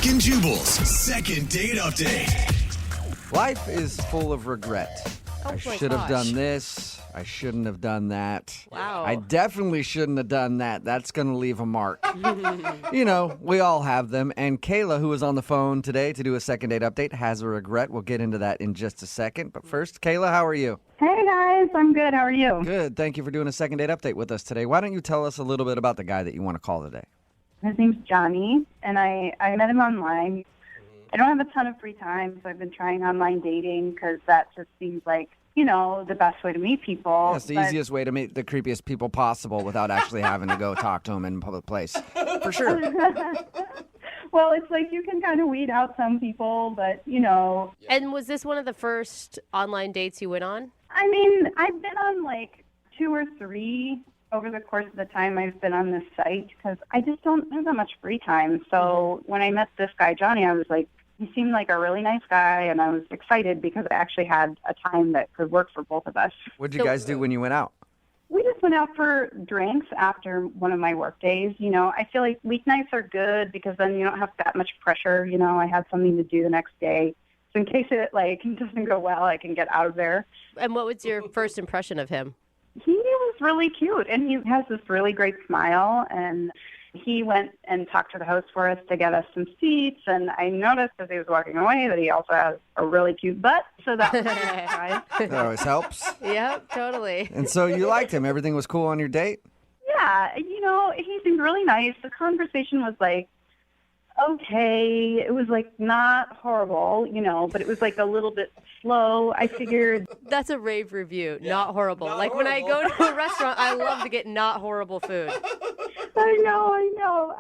Brooke and Jubal's second date update. Life is full of regret. Oh, I my should have gosh. done this. I shouldn't have done that. Wow. I definitely shouldn't have done that. That's going to leave a mark. You know, we all have them. And Kayla, who is on the phone today to do a second date update, has a regret. We'll get into that in just a second. But first, Kayla, how are you? Hey guys, I'm good. How are you? Good. Thank you for doing a second date update with us today. Why don't you tell us a little bit about the guy that you want to call today? His name's Johnny, and I met him online. I don't have a ton of free time, so I've been trying online dating because that just seems like, you know, the best way to meet people. That's the easiest way to meet the creepiest people possible without actually having to go talk to them in a public place. For sure. Well, it's like you can kind of weed out some people, but, you know. And was this one of the first online dates you went on? I mean, I've been on like 2 or 3 over the course of the time I've been on this site because I just don't have that much free time. So when I met this guy, Johnny, I was like, he seemed like a really nice guy, and I was excited because I actually had a time that could work for both of us. What did you guys do when you went out? We just went out for drinks after one of my work days. You know, I feel like weeknights are good because then you don't have that much pressure. You know, I have something to do the next day. So in case it like doesn't go well, I can get out of there. And what was your first impression of him? He was really cute, and he has this really great smile, and he went and talked to the host for us to get us some seats, and I noticed as he was walking away that he also has a really cute butt, so that was a surprise. That always helps. Yep, totally. And so you liked him. Everything was cool on your date? Yeah, you know, he seemed really nice. The conversation was like, okay, it was like not horrible, you know, but it was like a little bit slow. I figured. That's a rave review. Not horrible. Like when I go to a restaurant, I love to get not horrible food. I know.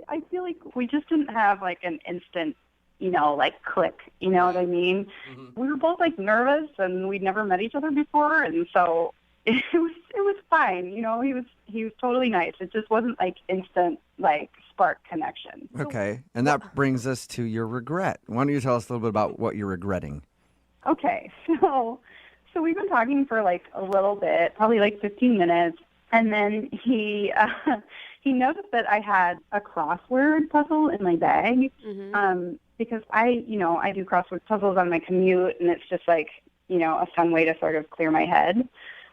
I feel like we just didn't have like an instant, you know, like click, you know what I mean? Mm-hmm. We were both like nervous and we'd never met each other before, and so it was fine. You know, he was totally nice. It just wasn't like instant like spark connection. Okay. And that brings us to your regret. Why don't you tell us a little bit about what you're regretting? Okay. So we've been talking for like a little bit, probably like 15 minutes. And then he noticed that I had a crossword puzzle in my bag, because I do crossword puzzles on my commute, and it's just like, you know, a fun way to sort of clear my head.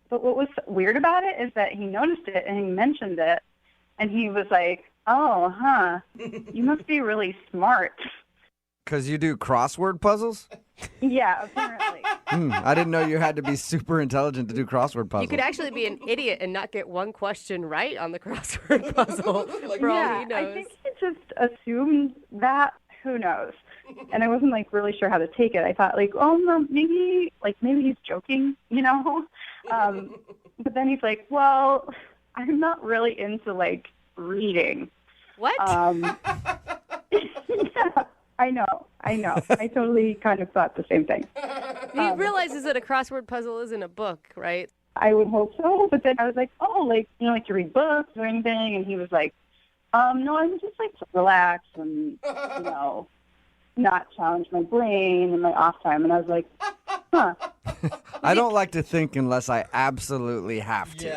But what was weird about it is that he noticed it and he mentioned it, and he was like, "Oh, huh, you must be really smart." Because you do crossword puzzles? Yeah, apparently. I didn't know you had to be super intelligent to do crossword puzzles. You could actually be an idiot and not get one question right on the crossword puzzle. For all he knows. I think he just assumed that. Who knows? And I wasn't like really sure how to take it. I thought like, oh no, maybe he's joking, you know. But then he's like, well, I'm not really into like reading. What? Yeah. I know. I totally kind of thought the same thing. He realizes that a crossword puzzle isn't a book, right? I would hope so, but then I was like, oh, like, you know, like to read books or anything, and he was like, no, I would just like to relax and, you know, not challenge my brain in my off time. And I was like, huh. I don't like to think unless I absolutely have to.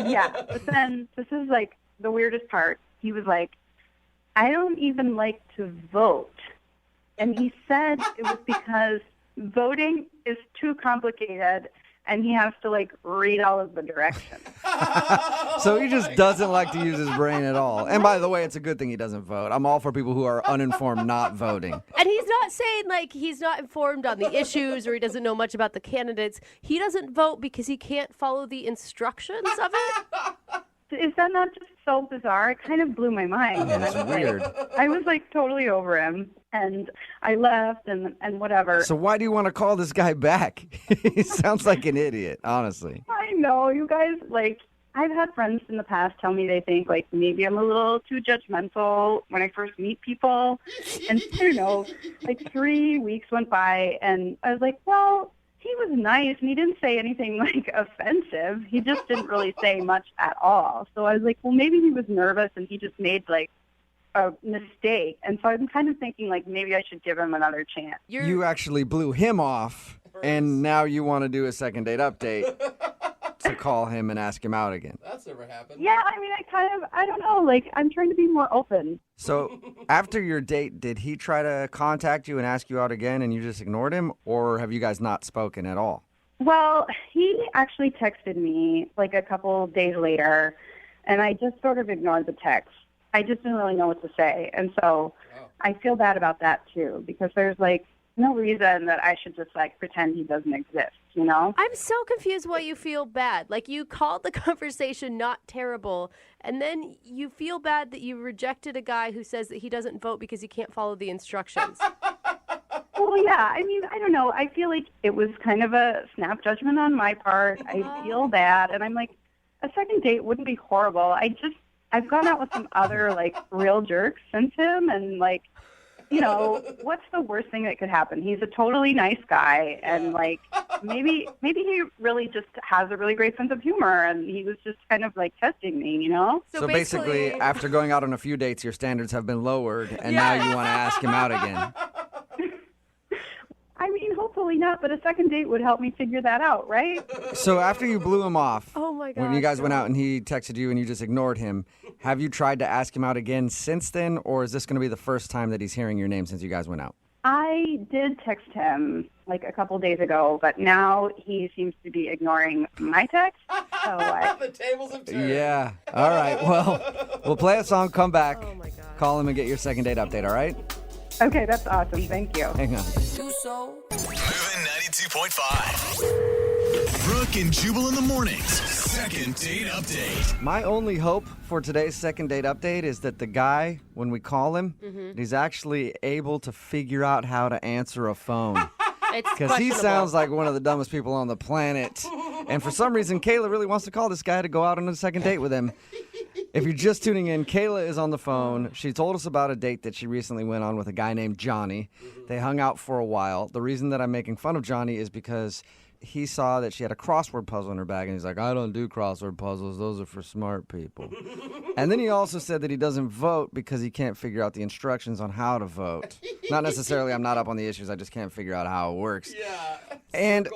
Yeah, but then this is like the weirdest part. He was like, I don't even like to vote. And he said it was because voting is too complicated and he has to like read all of the directions. So he just doesn't like to use his brain at all. And by the way, it's a good thing he doesn't vote. I'm all for people who are uninformed not voting. And he's not saying like he's not informed on the issues or he doesn't know much about the candidates. He doesn't vote because he can't follow the instructions of it. Is that not just so bizarre? It kind of blew my mind. That's weird. I was like totally over him, and I left and whatever. So why do you want to call this guy back? He sounds like an idiot, honestly. I know, you guys, like, I've had friends in the past tell me they think, like, maybe I'm a little too judgmental when I first meet people. And, you know, like 3 weeks went by, and I was like, well, he was nice, and he didn't say anything, like, offensive. He just didn't really say much at all. So I was like, well, maybe he was nervous, and he just made, like, a mistake. And so I'm kind of thinking, like, maybe I should give him another chance. You actually blew him off, and now you want to do a second date update to to call him and ask him out again. That's never happened. Yeah, I mean, I don't know. Like, I'm trying to be more open. So after your date, did he try to contact you and ask you out again and you just ignored him? Or have you guys not spoken at all? Well, he actually texted me like a couple days later, and I just sort of ignored the text. I just didn't really know what to say. And so I feel bad about that, too, because there's, like, no reason that I should just, like, pretend he doesn't exist, you know? I'm so confused why you feel bad. Like, you called the conversation not terrible, and then you feel bad that you rejected a guy who says that he doesn't vote because he can't follow the instructions. Well, yeah, I mean, I don't know. I feel like it was kind of a snap judgment on my part. I feel bad, and I'm like, a second date wouldn't be horrible. I've gone out with some other, like, real jerks since him, and, like, you know, what's the worst thing that could happen? He's a totally nice guy, and, like, maybe he really just has a really great sense of humor, and he was just kind of, like, testing me, you know? So basically, after going out on a few dates, your standards have been lowered, and now you want to ask him out again. I mean, hopefully not, but a second date would help me figure that out, right? So after you blew him off, Oh, my God. when you guys went out and he texted you and you just ignored him, have you tried to ask him out again since then, or is this going to be the first time that he's hearing your name since you guys went out? I did text him, like, a couple days ago, but now he seems to be ignoring my text. So The tables have turned. Yeah. All right. Well, we'll play a song, come back, Oh, my God. call him and get your second date update, all right? Okay, that's awesome. Thank you. Hang on. Moving 92.5. Brooke and Jubal in the mornings. Second date update. My only hope for today's second date update is that the guy, when we call him, he's actually able to figure out how to answer a phone. It's Because he questionable. sounds like one of the dumbest people on the planet. And for some reason, Kayla really wants to call this guy to go out on a second date with him. If you're just tuning in, Kayla is on the phone. She told us about a date that she recently went on with a guy named Johnny. They hung out for a while. The reason that I'm making fun of Johnny is because he saw that she had a crossword puzzle in her bag, and he's like, I don't do crossword puzzles. Those are for smart people. And then he also said that he doesn't vote because he can't figure out the instructions on how to vote. Not necessarily I'm not up on the issues. I just can't figure out how it works. Yeah. And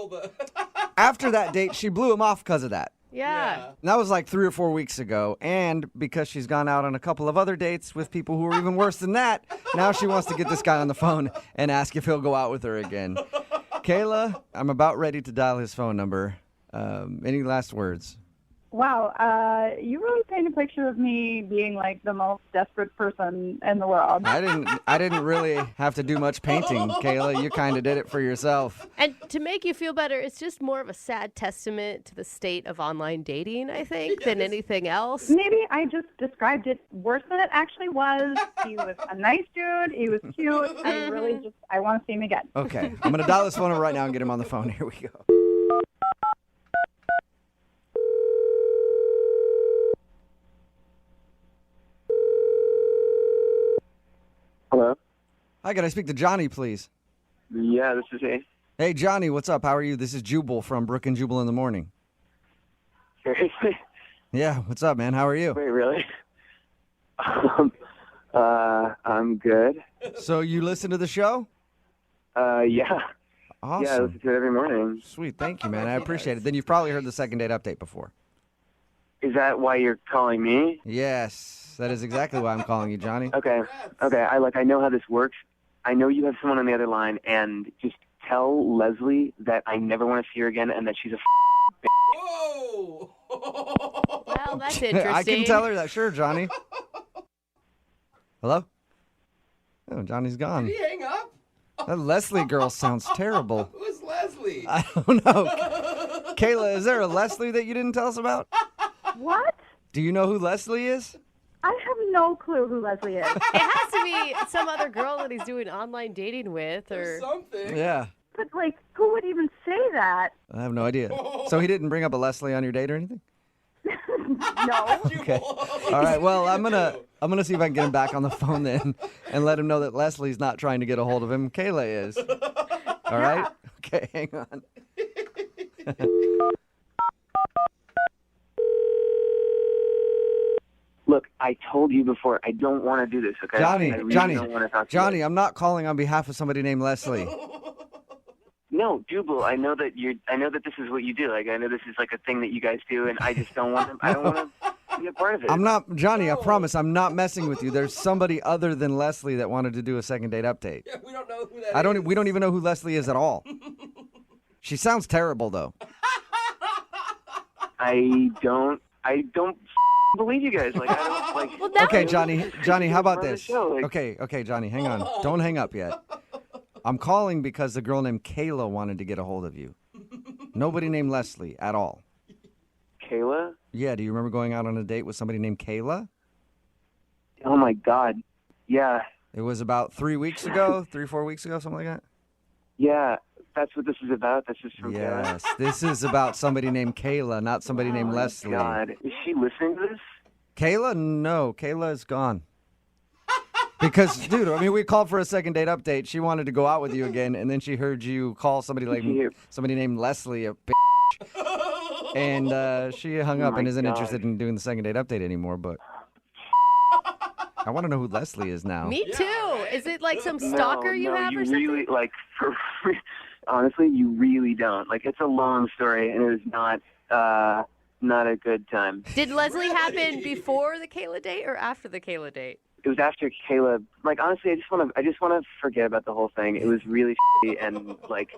after that date, she blew him off because of that. Yeah. And that was like 3 or 4 weeks ago. And because she's gone out on a couple of other dates with people who are even worse than that, now she wants to get this guy on the phone and ask if he'll go out with her again. Kayla, I'm about ready to dial his phone number. Any last words? Wow, you really paint a picture of me being like the most desperate person in the world. I didn't really have to do much painting, Kayla. You kind of did it for yourself. And to make you feel better, it's just more of a sad testament to the state of online dating, I think, than anything else. Maybe I just described it worse than it actually was. He was a nice dude. He was cute. I want to see him again. Okay, I'm going to dial his phone number right now and get him on the phone. Here we go. Hello? Hi, can I speak to Johnny, please? Yeah, this is he. Hey, Johnny, what's up? How are you? This is Jubal from Brooke and Jubal in the morning. Seriously? Yeah, what's up, man? How are you? Wait, really? I'm good. So you listen to the show? Yeah. Awesome. Yeah, I listen to it every morning. Sweet. Thank you, man. I appreciate it. Then you've probably heard the second date update before. Is that why you're calling me? Yes, that is exactly why I'm calling you, Johnny. Okay. Okay, I know how this works. I know you have someone on the other line, and just tell Leslie that I never want to see her again and that she's a Whoa! Well, that's interesting. I can tell her that. Sure, Johnny. Hello? Oh, Johnny's gone. Did he hang up? That Leslie girl sounds terrible. Who's Leslie? I don't know. Kayla, is there a Leslie that you didn't tell us about? What? Do you know who Leslie is? I have no clue who Leslie is. It has to be some other girl that he's doing online dating with, or Something. Yeah. But, like, who would even say that? I have no idea. So he didn't bring up a Leslie on your date or anything? No. Okay. All right. Well, I'm gonna see if I can get him back on the phone then, and let him know that Leslie's not trying to get a hold of him. Kayla is. All right. Okay. Hang on. Look, I told you before, I don't want to do this, okay? I really don't want to talk to Johnny, you. I'm not calling on behalf of somebody named Leslie. no, Jubal, I know that this is what you do. Like, I know this is like a thing that you guys do, and I just don't want to. I don't want to be a part of it. I'm not, Johnny, I promise I'm not messing with you. There's somebody other than Leslie that wanted to do a second date update. Yeah, we don't know who that is. We don't even know who Leslie is at all. She sounds terrible, though. I don't believe you guys. Like, I don't like. Well, that Okay, was- Johnny, how about Run the this? show, like- Okay, Johnny, hang on. Don't hang up yet. I'm calling because a girl named Kayla wanted to get a hold of you. Nobody named Leslie at all. Kayla? Yeah, do you remember going out on a date with somebody named Kayla? Oh my God. Yeah, It was about 3 weeks ago, 4 weeks ago, something like that? yeah. That's what this is about. This is from Kayla. Yes, this is about somebody named Kayla, not somebody named Leslie. God, is she listening to this? Kayla? No, Kayla is gone. Because, dude, I mean, we called for a second date update. She wanted to go out with you again, and then she heard you call somebody named Leslie a bitch. And she hung up my and isn't God. interested in doing the second date update anymore. But I want to know who Leslie is now. Me too. Is it like some stalker you have you or something? really, like, honestly, you really don't. Like, it's a long story, and it is not a good time. Did Leslie happen before the Kayla date or after the Kayla date? It was after Kayla. Like, honestly, I just want to forget about the whole thing. It was really shitty, and like,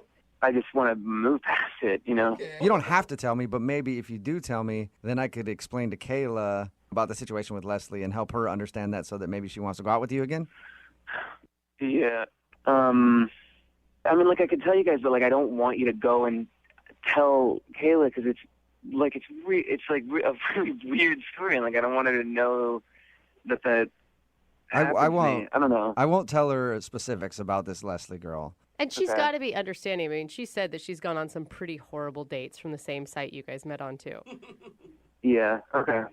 I just want to move past it. You know? You don't have to tell me, but maybe if you do tell me, then I could explain to Kayla about the situation with Leslie and help her understand that so that maybe she wants to go out with you again. Yeah. I mean, like, I could tell you guys, but like, I don't want you to go and tell Kayla because it's a really weird story, and like, I don't want her to know that. I won't. I don't know. I won't tell her specifics about this Leslie girl. And she's Okay. got to be understanding. I mean, she said that she's gone on some pretty horrible dates from the same site you guys met on, too. Yeah. Okay.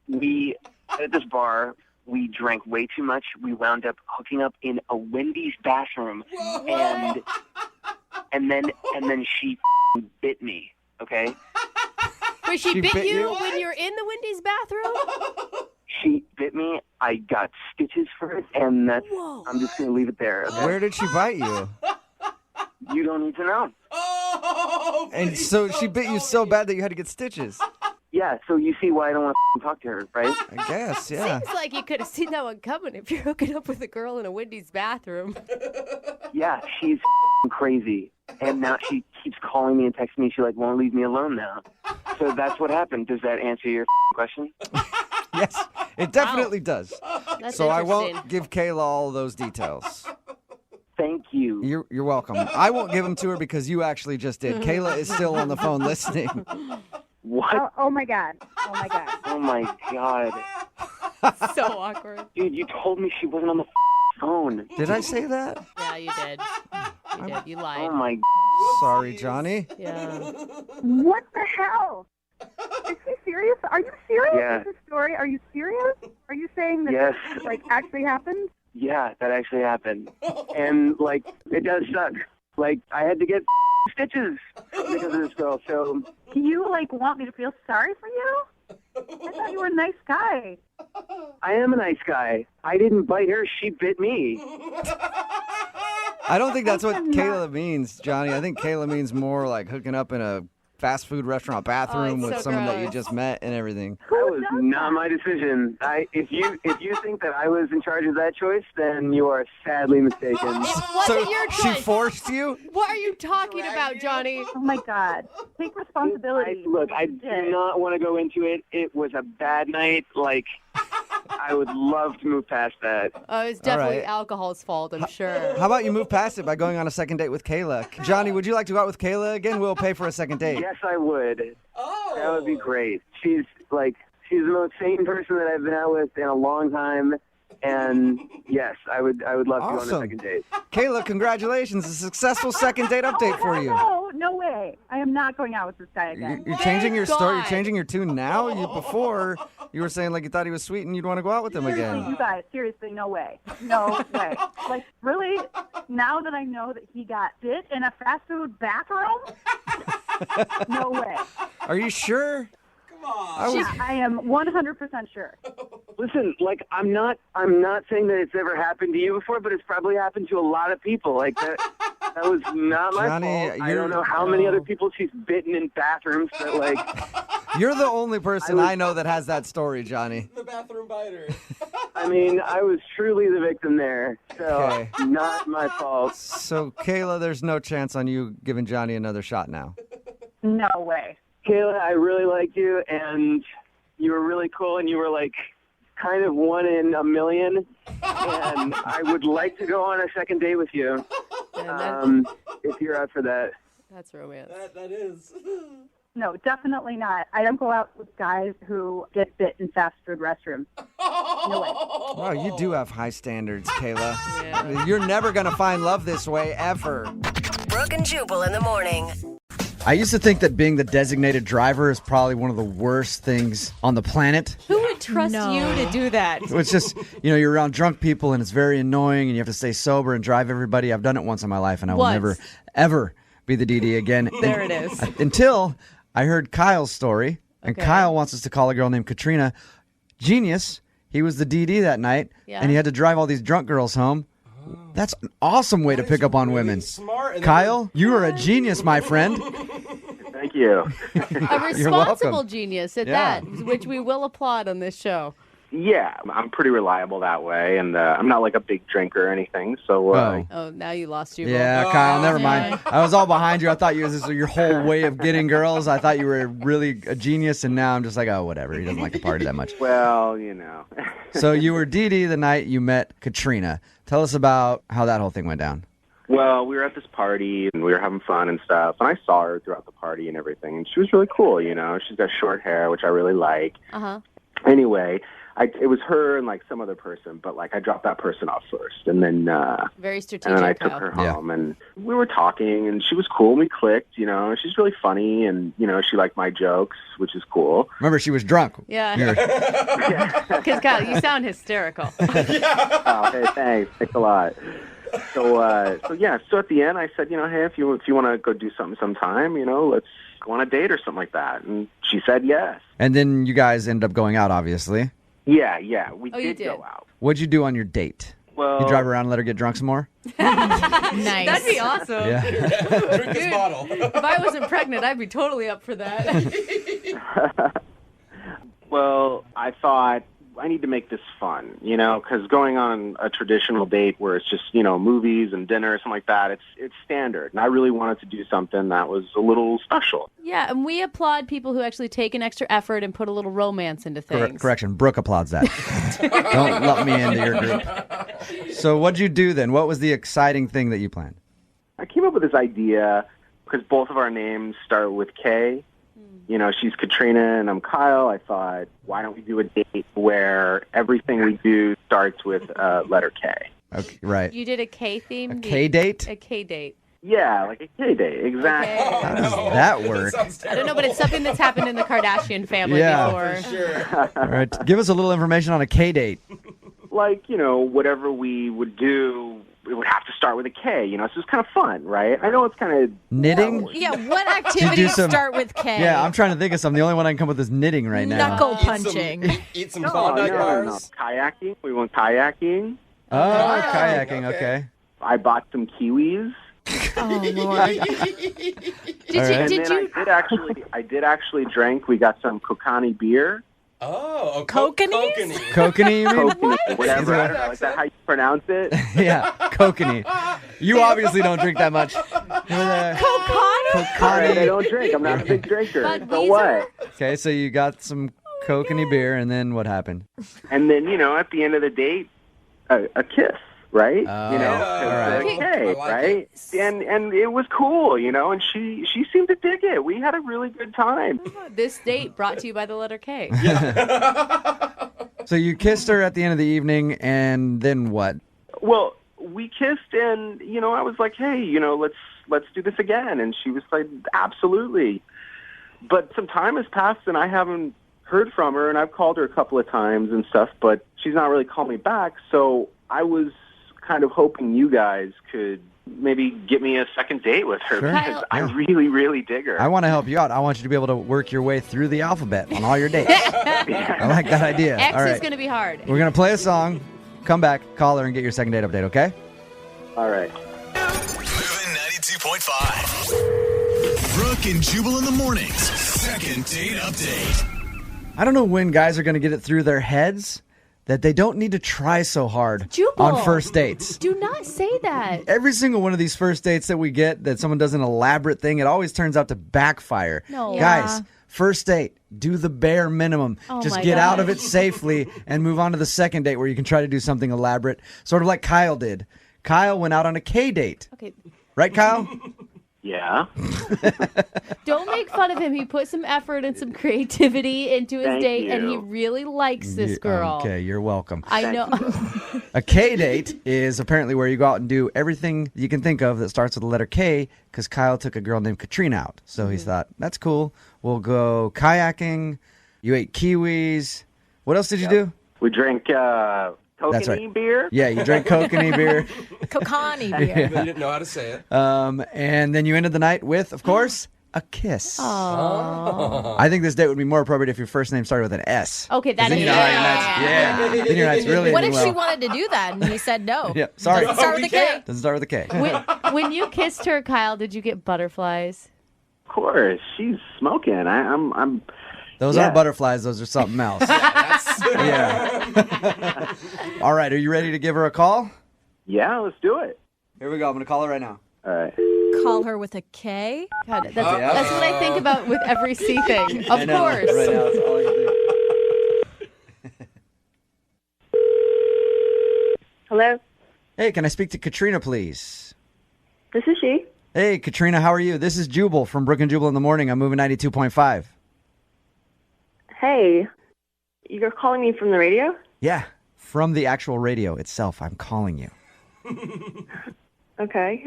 We at this bar. We drank way too much. We wound up hooking up in a Wendy's bathroom, and then she bit me. Okay. Wait, she She bit bit you you? when you're in the Wendy's bathroom? She bit me. I got stitches for it, and that's. Whoa. I'm just gonna leave it there. Okay? Where did she bite you? You don't need to know. Oh, And please so don't she bit you tell so me. bad that you had to get stitches. Yeah. So you see why I don't want to talk to her, right? I guess, yeah. Seems like you could have seen that one coming if you're hooking up with a girl in a Wendy's bathroom. Yeah. She's crazy, and now she keeps calling me and texting me. She like won't leave me alone now. So that's what happened. Does that answer your question? Yes, it definitely does. That's So I interesting. won't give Kayla all those details. Thank you. You're welcome. I won't give them to her because you actually just did. Kayla is still on the phone listening. What? Oh my God. Oh my God. Oh my God. So awkward. Dude, you told me she wasn't on the phone. Did I say that? Yeah, you did. You did. You lied. Oh my. Sorry, Johnny. Yeah. What the hell? Is she serious? Are you serious Yeah. with this story? Are you serious? Are you saying that Yes. this like actually happened? Yeah, that actually happened. And like, it does suck. Like, I had to get stitches because of this girl. So Do you like want me to feel sorry for you? I thought you were a nice guy. I am a nice guy. I didn't bite her. She bit me. I don't think that's what Kayla means, Johnny. I think Kayla means more like hooking up in a fast food restaurant bathroom Oh, it's with so someone that you gross. just met and everything. That was not my decision. If you think that I was in charge of that choice, then you are sadly mistaken. It wasn't So your she choice. forced you? What are you talking about, Johnny? Oh my God. Take responsibility. I do not want to go into it. It was a bad night. Like, I would love to move past that. It's definitely right. alcohol's fault, I'm sure. How about you move past it by going on a second date with Kayla? Johnny, would you like to go out with Kayla again? We'll pay for a second date. Yes, I would. Oh. That would be great. She's the most sane person that I've been out with in a long time. And yes, I would love to go on a Awesome. second date. Kayla, congratulations. A successful second date update for you. No way. I am not going out with this guy again. You're changing your story. You're God. changing your tune now. Before, you were saying like you thought he was sweet and you'd want to go out with him Seriously, again. you guys, seriously, no way. No way. Like, really? Now that I know that he got bit in a fast food bathroom? No way. Are you sure? Come on. I was, I am 100% sure. Listen, like I'm not saying that it's ever happened to you before, but it's probably happened to a lot of people. Like that. That was not my Johnny, fault. I don't know how many other people she's bitten in bathrooms, but like, You're the only person I know that has that story, Johnny. The bathroom biter. I mean, I was truly the victim there, so Okay. not my fault. So, Kayla, there's no chance on you giving Johnny another shot now. No way. Kayla, I really liked you, and you were really cool, and you were like kind of one in a million, and I would like to go on a second date with you, if you're up for that. That's romance. That is. No, definitely not. I don't go out with guys who get bit in fast food restrooms. No way. Wow, you do have high standards, Kayla. Yeah. You're never going to find love this way, ever. Brooke and Jubal in the morning. I used to think that being the designated driver is probably one of the worst things on the planet. Who would trust you to do that? It's just, you're around drunk people and it's very annoying and you have to stay sober and drive everybody. I've done it once in my life and I will Once. never, ever be the DD again. There it is. Until I heard Kyle's story, and Okay. Kyle wants us to call a girl named Katrina. Genius. He was the DD that night, Yeah. and he had to drive all these drunk girls home. That's an awesome way to pick up on really women. Smart. And Kyle, you are a genius, my friend. Thank you. A responsible welcome. genius at Yeah. that, which we will applaud on this show. Yeah, I'm pretty reliable that way, and I'm not like a big drinker or anything. So, Oh, now you lost you. Yeah, Kyle, never mind. I was all behind you. I thought this was your whole way of getting girls. I thought you were really a genius, and now I'm just like, oh, whatever. He doesn't like to party that much. well, So you were DD the night you met Katrina. Tell us about how that whole thing went down. Well, we were at this party and we were having fun and stuff, and I saw her throughout the party and everything, and she was really cool. She's got short hair, which I really like. Anyway, it was her and like some other person, but like I dropped that person off first, and then Very and strategic. then I took Kyle. her home, and we were talking, and she was cool, and we clicked. She's really funny, and she liked my jokes, which is cool. Remember, she was drunk. Yeah. Because Kyle, you sound hysterical. Oh, hey, thanks a lot. So at the end I said, hey, if you want to go do something sometime, let's go on a date or something like that. And she said yes. And then you guys ended up going out, obviously. Yeah, we you did did. go out. What'd you do on your date? Well, You drive around and let her get drunk some more? Nice. That'd be awesome. Yeah. Drink this bottle. If I wasn't pregnant, I'd be totally up for that. well, I thought I need to make this fun, because going on a traditional date where it's just, movies and dinner or something like that, it's standard. And I really wanted to do something that was a little special. Yeah, and we applaud people who actually take an extra effort and put a little romance into things. Correction, Brooke applauds that. Don't lump me into your group. So what'd you do then? What was the exciting thing that you planned? I came up with this idea because both of our names start with K. She's Katrina and I'm Kyle. I thought, why don't we do a date where everything we do starts with letter K? Okay, right. You did a K theme? A K date? A K date. Yeah, like a K date, exactly. Okay. How does that work? I don't know, but it's something that's happened in the Kardashian family Yeah. before. Sure. All right. Give us a little information on a K date. Like, whatever we would do, it would have to start with a K, so it's kind of fun, right? I know it's kind of... Knitting? Yeah, what activities some- start with K? Yeah, I'm trying to think of something. The only one I can come up with is knitting right now. Knuckle punching. Eat some No, Klondike no. bars. Kayaking. We went kayaking. Oh, kayaking. Okay. I bought some kiwis. Oh, Lord. And Did then you? I did actually drink. We got some Kokani beer. Oh, Kokanese? Kokanee, you mean? Kokani, whatever. I don't know. Is that how you pronounce it? Yeah, kokanee. You obviously don't drink that much. Kokani? All right, I Kokanee. don't drink. I'm not a big drinker. So Budweiser? what? Okay, so you got some kokanee beer, and then what happened? And then, at the end of the date, a kiss, right? Oh, all right. Okay, I like right? And it was cool, and she seemed to dig it. We had a really good time. This date brought to you by the letter K. So you kissed her at the end of the evening, and then what? Well, we kissed, and I was like, "Hey, let's do this again." And she was like, "Absolutely." But some time has passed, and I haven't heard from her, and I've called her a couple of times and stuff, but she's not really called me back. So I was kind of hoping you guys could maybe get me a second date with her Sure. because I really, really dig her. I want to help you out. I want you to be able to work your way through the alphabet on all your dates. I like that idea. X All is right. going to be hard. We're going to play a song, come back, call her, and get your second date update, okay? All right. Moving 92.5. Brooke and Jubal in the mornings. Second date update. I don't know when guys are going to get it through their heads that they don't need to try so hard Jubal. on first dates. Do not say that. Every single one of these first dates that we get that someone does an elaborate thing, it always turns out to backfire. No. Guys, first date, do the bare minimum. Oh Just my get out of gosh. it safely and move on to the second date where you can try to do something elaborate, sort of like Kyle did. Kyle went out on a K date. Okay. Right, Kyle? Yeah. Don't make fun of him. He put some effort and some creativity into his Thank date, and he you. really likes this girl. Okay, you're welcome. I know. A K date is apparently where you go out and do everything you can think of that starts with the letter K, because Kyle took a girl named Katrina out. So he thought, that's cool. We'll go kayaking. You ate kiwis. What else did you do? We drank That's right. kokanee beer. Yeah, you drank kokanee beer. Kokani beer. They didn't know how to say it. And then you ended the night with, of course, a kiss. Aww. I think this date would be more appropriate if your first name started with an S. Okay, 'Cause that then is you know how your night's, then your night's really What if ending she well. wanted to do that and he said no? Yeah, sorry. Doesn't start with a K. Doesn't start with a K. When you kissed her, Kyle, did you get butterflies? Of course, she's smoking. I'm. Those Yeah. aren't butterflies. Those are something else. Yeah. All right. Are you ready to give her a call? Yeah, let's do it. Here we go. I'm going to call her right now. All right. Call her with a K. God, that's what I think about with every C thing. I Of know, course. Right now, it's all I can think. Hello, Hey, can I speak to Katrina, please? this is she. Hey, Katrina, how are you? This is Jubal from Brooke and Jubal in the morning. I'm moving 92.5. Hey, you're calling me from the radio? Yeah, from the actual radio itself, I'm calling you. Okay.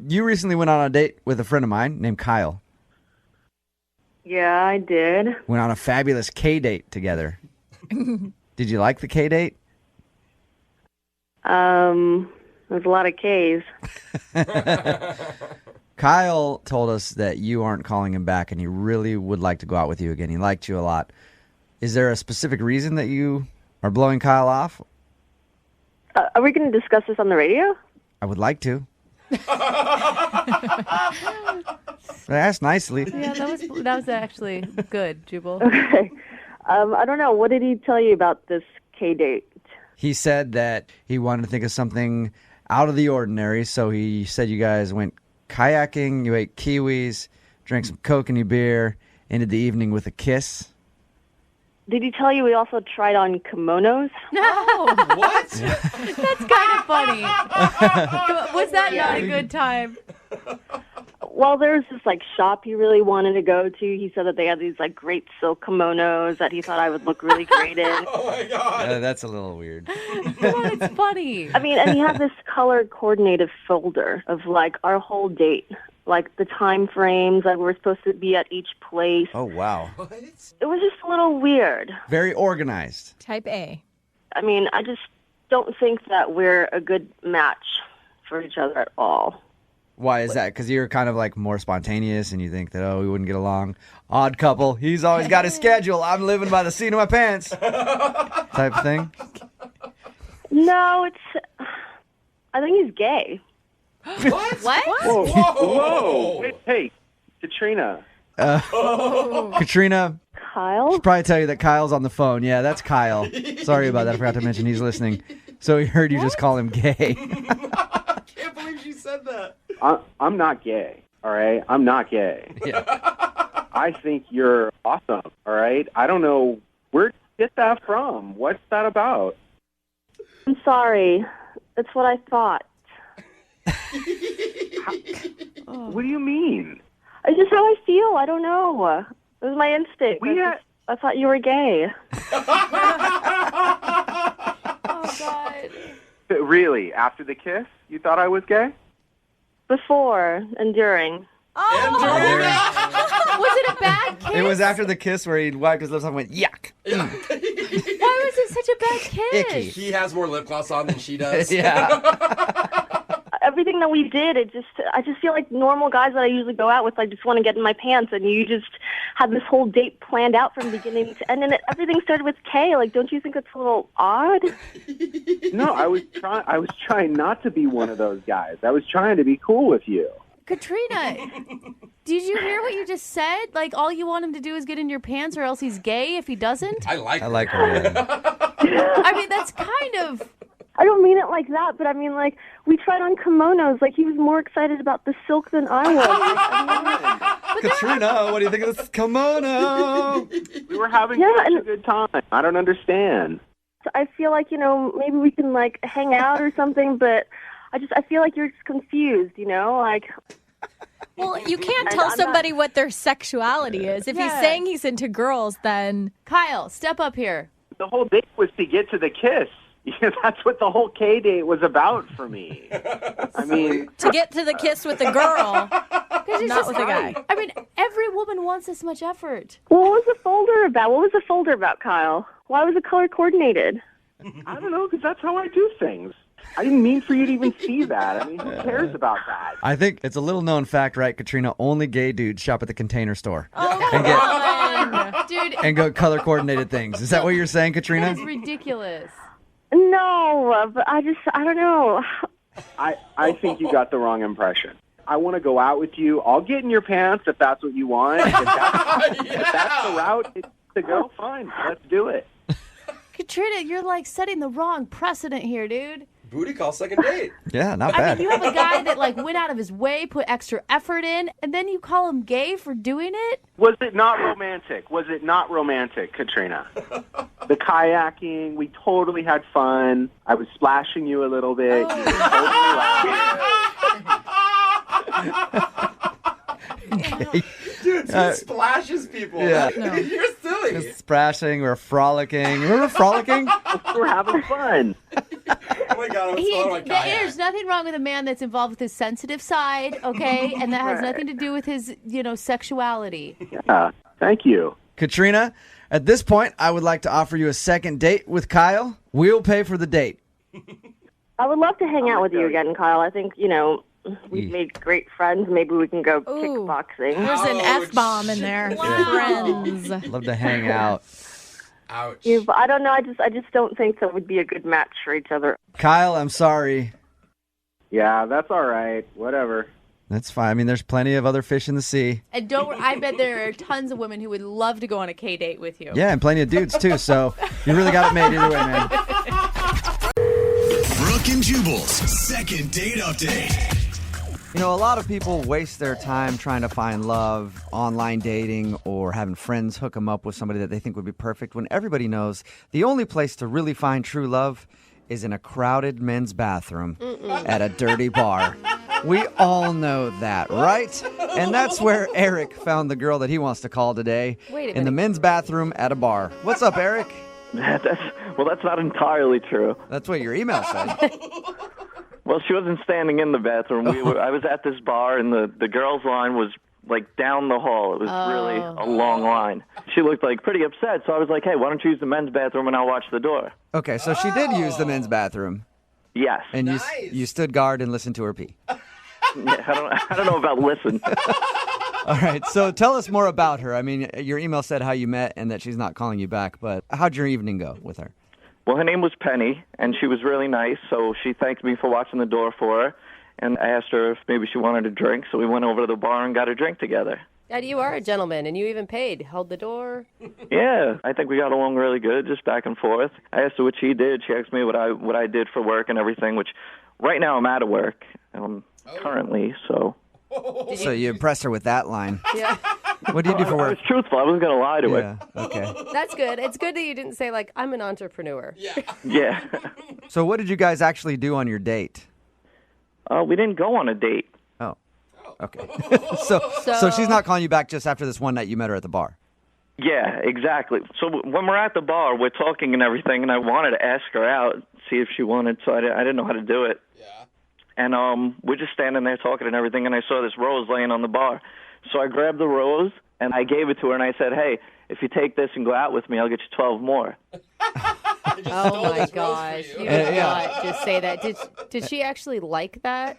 You recently went on a date with a friend of mine named Kyle. Yeah, I did. Went on a fabulous K date together. Did you like the K date? There's a lot of K's. Kyle told us that you aren't calling him back and he really would like to go out with you again. He liked you a lot. Is there a specific reason that you are blowing Kyle off? Are we going to discuss this on the radio? I would like to. Ask nicely. Yeah, that was actually good, Jubal. Okay. I don't know. What did he tell you about this K date? He said that he wanted to think of something out of the ordinary, so he said you guys went kayaking, you ate kiwis, drank some kokanee beer, ended the evening with a kiss. Did he tell you we also tried on kimonos? No, What? that's kind of funny. Was that not a good time? Well, there was this shop he really wanted to go to. He said that they had these great silk kimonos that he thought I would look really great in. Oh my God. That's a little weird. Come on, it's funny. I mean, and he had this color coordinated folder of our whole date, the time frames that we were supposed to be at each place. Oh, wow. What? It was just a little weird. Very organized. Type A. I mean, I just don't think that we're a good match for each other at all. Why is that? Because you're kind of more spontaneous and you think that, we wouldn't get along. Odd couple. He's always got his schedule. I'm living by the seat of my pants. Type of thing. No, I think he's gay. What? What? Whoa. Whoa. Wait, hey, Katrina. Katrina, Kyle? should probably tell you that Kyle's on the phone. Yeah, that's Kyle. Sorry about that. I forgot to mention he's listening. So he heard you just call him gay. I can't believe she said that. I'm not gay. All right, I'm not gay. Yeah. I think you're awesome. All right. I don't know where did you get that from. What's that about? I'm sorry. That's what I thought. What do you mean? It's just how I feel. I don't know. It was my instinct. I thought you were gay. Oh, God. Really? After the kiss, you thought I was gay? Before and during. Was it a bad kiss? It was after the kiss where he wiped his lips off and went, yuck. Why was it such a bad kiss? Icky. He has more lip gloss on than she does. Yeah. Everything that we did, I just feel like normal guys that I usually go out with, just want to get in my pants, and you just had this whole date planned out from beginning to end, and everything started with K. Don't you think it's a little odd? No, I was trying not to be one of those guys. I was trying to be cool with you. Katrina, did you hear what you just said? Like, all you want him to do is get in your pants, or else he's gay if he doesn't? I like her. Yeah. I mean, that's kind of... I don't mean it like that, but I mean, like, we tried on kimonos. Like, he was more excited about the silk than I was. Katrina, what do you think of this kimono? We were having such a good time. I don't understand. So I feel like, maybe we can, like, hang out or something, but I feel like you're just confused, like... Well, you can't tell somebody what their sexuality is. If he's saying he's into girls, then... Kyle, step up here. The whole date was to get to the kiss. Yeah, that's what the whole K date was about for me. I mean... To get to the kiss with the girl, not with a guy. I mean, every woman wants this much effort. Well, what was the folder about? What was the folder about, Kyle? Why was it color coordinated? I don't know, because that's how I do things. I didn't mean for you to even see that. I mean, who cares about that? I think it's a little known fact, right, Katrina? Only gay dudes shop at the Container Store. Dude, and go color coordinated things. Is that what you're saying, Katrina? That's ridiculous. No, but I don't know. I think you got the wrong impression. I want to go out with you. I'll get in your pants if that's what you want. If that's the route to go, fine. Let's do it. Katrina, you're like setting the wrong precedent here, dude. Booty call second date. Yeah, not I bad. mean, you have a guy that like went out of his way, put extra effort in, and then you call him gay for doing it? Was it not romantic? Was it not romantic, Katrina? The kayaking, we totally had fun. I was splashing you a little bit. You were totally laughing. Dude, he splashes people. Yeah. No. You're silly. Just splashing, we're frolicking. Remember frolicking? We're having fun. Oh my God, I'm so like There's nothing wrong with a man that's involved with his sensitive side, okay? And that has nothing to do with his, sexuality. Yeah, thank you. Katrina, at this point, I would like to offer you a second date with Kyle. We'll pay for the date. I would love to hang out with you again, Kyle. I think, we've made great friends. Maybe we can go kickboxing. There's an F-bomb in there. Friends. Love to hang out. Ouch. Yeah, but I don't know. I just don't think that would be a good match for each other. Kyle, I'm sorry. Yeah, that's all right. Whatever. That's fine. I mean, there's plenty of other fish in the sea. And I bet there are tons of women who would love to go on a K date with you. Yeah, and plenty of dudes, too. So you really got it made either way, man. Brooke and Jubal's second date update. A lot of people waste their time trying to find love, online dating, or having friends hook them up with somebody that they think would be perfect, when everybody knows the only place to really find true love is in a crowded men's bathroom at a dirty bar. We all know that, right? And that's where Eric found the girl that he wants to call today, in the men's bathroom at a bar. What's up, Eric? That's not entirely true. That's what your email said. Well, she wasn't standing in the bathroom. I was at this bar, and the girls' line was, like, down the hall. It was really a long line. She looked, like, pretty upset, so I was like, hey, why don't you use the men's bathroom, and I'll watch the door. Okay, so she did use the men's bathroom. Yes. And you stood guard and listened to her pee. Yeah, I don't know about listen. All right, so tell us more about her. I mean, your email said how you met and that she's not calling you back, but how'd your evening go with her? Well, her name was Penny, and she was really nice, so she thanked me for watching the door for her, and I asked her if maybe she wanted a drink, so we went over to the bar and got a drink together. And you are a gentleman, and you even paid, held the door. Yeah, I think we got along really good, just back and forth. I asked her what she did. She asked me what I did for work and everything, which right now I'm out of work currently, so... So you impressed her with that line. Yeah. What do you do for work? I was truthful. I wasn't going to lie to her. Okay. That's good. It's good that you didn't say, like, I'm an entrepreneur. Yeah. So what did you guys actually do on your date? We didn't go on a date. Oh. Okay. So she's not calling you back just after this one night you met her at the bar? Yeah, exactly. So when we're at the bar, we're talking and everything, and I wanted to ask her out, see if she wanted, so I didn't know how to do it. Yeah. And we're just standing there talking and everything, and I saw this rose laying on the bar. So I grabbed the rose, and I gave it to her, and I said, hey, if you take this and go out with me, I'll get you 12 more. Oh, my gosh. You did not just say that. Did she actually like that?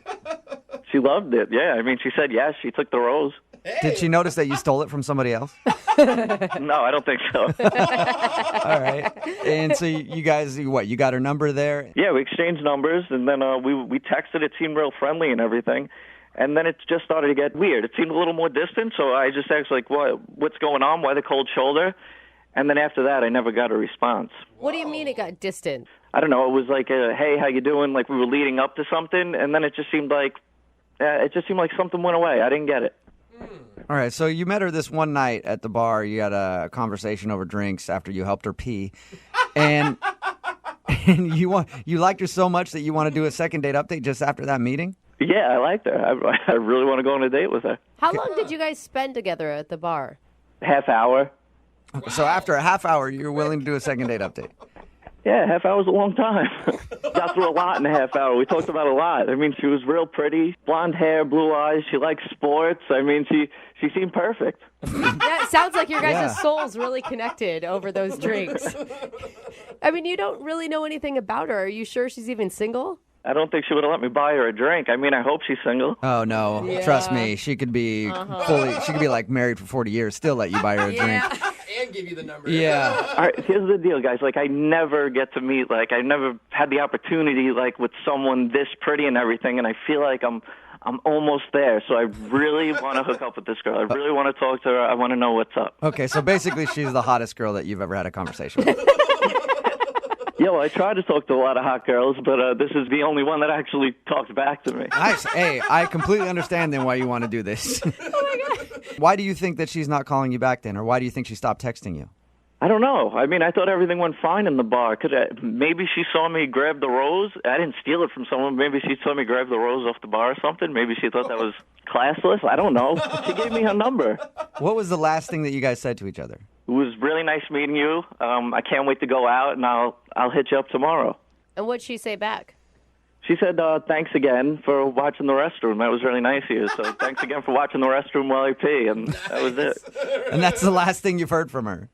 She loved it, yeah. I mean, she said yes. She took the rose. Hey. Did she notice that you stole it from somebody else? No, I don't think so. All right. And so you guys, you got her number there? Yeah, we exchanged numbers, and then we texted. It seemed real friendly and everything. And then it just started to get weird. It seemed a little more distant, so I just asked, like, what's going on? Why the cold shoulder? And then after that, I never got a response. What do you mean it got distant? I don't know. It was like, hey, how you doing? Like we were leading up to something, and then it just seemed like something went away. I didn't get it. All right, so you met her this one night at the bar. You had a conversation over drinks after you helped her pee, and you liked her so much that you want to do a second date update just after that meeting? Yeah, I liked her. I really want to go on a date with her. How long did you guys spend together at the bar? Half hour. So after a half hour, you're willing to do a second date update? Yeah, half hour's a long time. Got through a lot in a half hour. We talked about a lot. I mean, she was real pretty, blonde hair, blue eyes. She likes sports. I mean, she seemed perfect. Yeah, it sounds like your guys' souls really connected over those drinks. I mean, you don't really know anything about her. Are you sure she's even single? I don't think she would have let me buy her a drink. I mean, I hope she's single. Oh, no. Yeah. Trust me. She could be she could be like married for 40 years, still let you buy her a drink. And give you the number. Yeah. All right, here's the deal, guys. Like, I never get to meet, I never had the opportunity, with someone this pretty and everything, and I feel like I'm almost there. So I really want to hook up with this girl. I really want to talk to her. I want to know what's up. Okay, so basically she's the hottest girl that you've ever had a conversation with. Yeah, well, I tried to talk to a lot of hot girls, but this is the only one that actually talked back to me. Nice. Hey, I completely understand then why you want to do this. Oh, my God. Why do you think that she's not calling you back then, or why do you think she stopped texting you? I don't know. I mean, I thought everything went fine in the bar. Maybe she saw me grab the rose. I didn't steal it from someone. Maybe she saw me grab the rose off the bar or something. Maybe she thought that was classless. I don't know. She gave me her number. What was the last thing that you guys said to each other? It was really nice meeting you. I can't wait to go out, and I'll hit you up tomorrow. And what'd she say back? She said, thanks again for watching the restroom. That was really nice of you. So thanks again for watching the restroom while I pee. And that was it. And that's the last thing you've heard from her?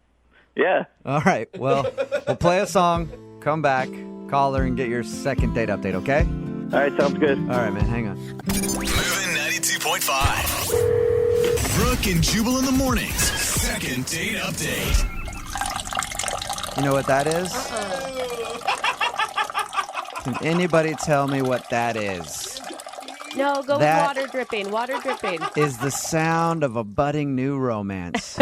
Yeah. All right. Well, we'll play a song, come back, call her, and get your second date update, okay? All right, sounds good. All right, man. Hang on. Moving 92.5. Brooke and Jubal in the mornings. Second date update. You know what that is? Can anybody tell me what that is? No, go That with water dripping. Water dripping. Is the sound of a budding new romance.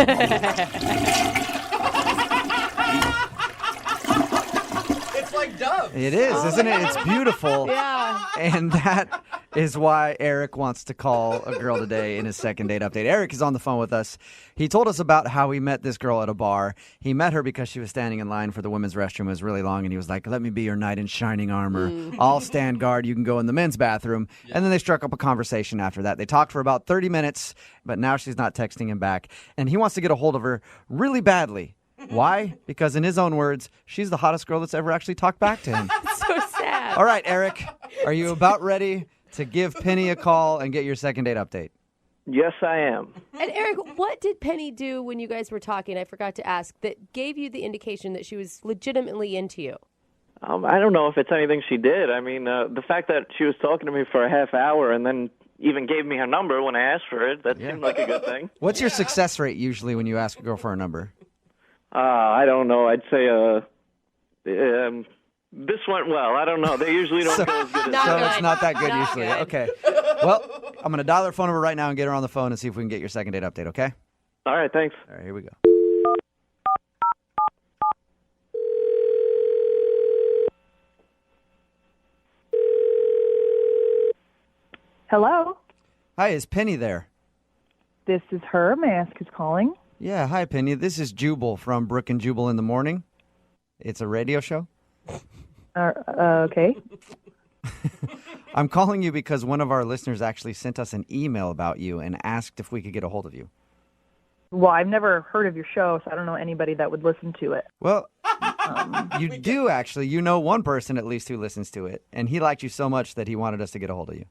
It's like Dove. It is, isn't it? It's beautiful. Yeah. And that is why Eric wants to call a girl today in his second date update. Eric is on the phone with us. He told us about how he met this girl at a bar. He met her because she was standing in line for the women's restroom. It was really long, and he was like, let me be your knight in shining armor. I'll stand guard. You can go in the men's bathroom. Yeah. And then they struck up a conversation after that. They talked for about 30 minutes, but now she's not texting him back. And he wants to get a hold of her really badly. Why? Because in his own words, she's the hottest girl that's ever actually talked back to him. So sad. All right, Eric, are you about ready to give Penny a call and get your second date update? Yes, I am. And Eric, what did Penny do when you guys were talking? I forgot to ask, that gave you the indication that she was legitimately into you. I don't know if it's anything she did. I mean, the fact that she was talking to me for a half hour and then even gave me her number when I asked for it, that seemed like a good thing. What's your success rate usually when you ask a girl for a number? I don't know. I'd say this went well. I don't know. They usually don't go as good as So it's not that good usually. Good. Okay. Well, I'm going to dial her phone number right now and get her on the phone and see if we can get your second date update, okay? All right, thanks. All right, here we go. Hello? Hi, is Penny there? This is her. May I ask who's calling? Yeah, hi, Penny. This is Jubal from Brooke and Jubal in the morning. It's a radio show. Okay. I'm calling you because one of our listeners actually sent us an email about you and asked if we could get a hold of you. Well, I've never heard of your show, so I don't know anybody that would listen to it. Well, you do actually. You know one person at least who listens to it, and he liked you so much that he wanted us to get a hold of you.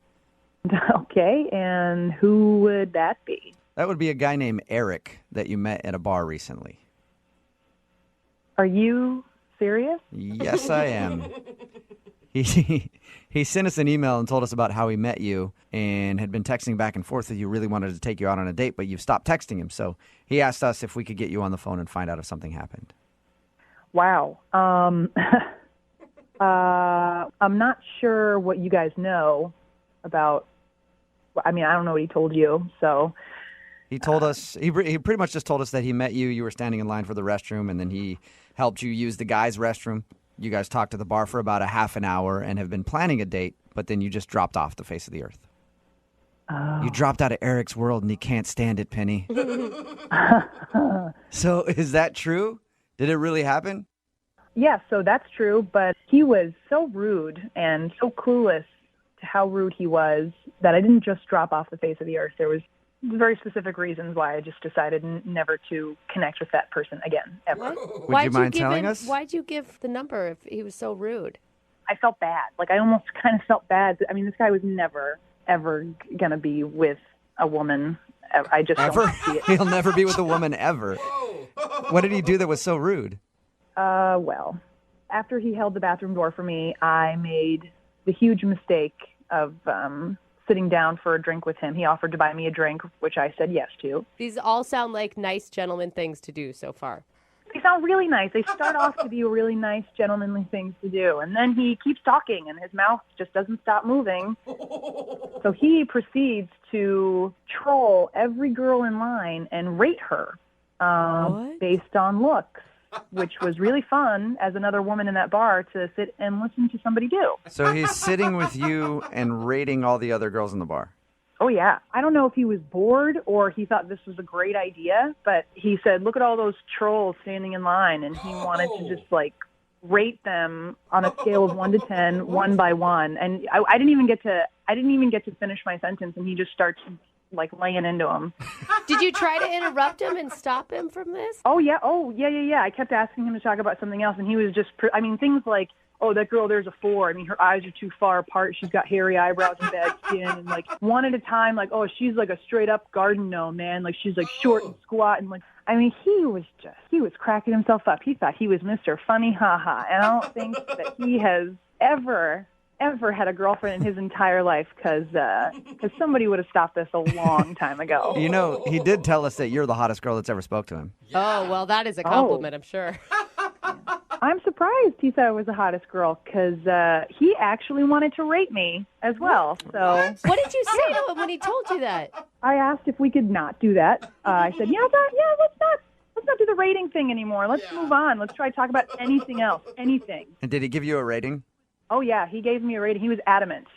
Okay, and who would that be? That would be a guy named Eric that you met at a bar recently. Are you serious? Yes, I am. He sent us an email and told us about how he met you and had been texting back and forth with you, really wanted to take you out on a date, but you've stopped texting him. So he asked us if we could get you on the phone and find out if something happened. Wow. I'm not sure what you guys know about I mean, I don't know what he told you, so. He told us, he pretty much just told us that he met you. You were standing in line for the restroom, and then he helped you use the guy's restroom. You guys talked to the bar for about a half an hour and have been planning a date, but then you just dropped off the face of the earth. Oh. You dropped out of Eric's world, and he can't stand it, Penny. So is that true? Did it really happen? Yeah, so that's true, but he was so rude and so clueless to how rude he was that I didn't just drop off the face of the earth. There was very specific reasons why I just decided never to connect with that person again, ever. Would you mind telling us? Why'd you give the number if he was so rude? I felt bad. Like, I almost kind of felt bad. I mean, this guy was never, ever going to be with a woman. I just don't see it. He'll never be with a woman ever. What did he do that was so rude? Well, after he held the bathroom door for me, I made the huge mistake of sitting down for a drink with him. He offered to buy me a drink, which I said yes to. These all sound like nice gentleman things to do so far. They sound really nice. They start off to be really nice, gentlemanly things to do. And then he keeps talking, and his mouth just doesn't stop moving. So he proceeds to troll every girl in line and rate her based on looks, which was really fun as another woman in that bar to sit and listen to somebody do. So he's sitting with you and rating all the other girls in the bar. Oh, yeah. I don't know if he was bored or he thought this was a great idea, but he said, look at all those trolls standing in line, and he wanted to just, like, rate them on a scale of 1 to 10, one by one. And I didn't even get to finish my sentence, and he just starts, like, laying into him. Did you try to interrupt him and stop him from this? Oh, yeah. I kept asking him to talk about something else, and he was just, things like, oh, that girl, there's a 4. I mean, her eyes are too far apart. She's got hairy eyebrows and bad skin. And, like, one at a time, like, oh, she's like a straight-up garden gnome, man. Like, she's, like, short and squat. And, like, I mean, he was cracking himself up. He thought he was Mr. Funny Ha-Ha. And I don't think that he has ever had a girlfriend in his entire life because somebody would have stopped this a long time ago. You know, he did tell us that you're the hottest girl that's ever spoke to him. Yeah. Oh, well, that is a compliment, I'm sure. I'm surprised he said I was the hottest girl because he actually wanted to rate me as well. So what did you say to him when he told you that? I asked if we could not do that. I said, let's not do the rating thing anymore. Let's move on. Let's try to talk about anything else, anything. And did he give you a rating? Oh, yeah, he gave me a rating. He was adamant.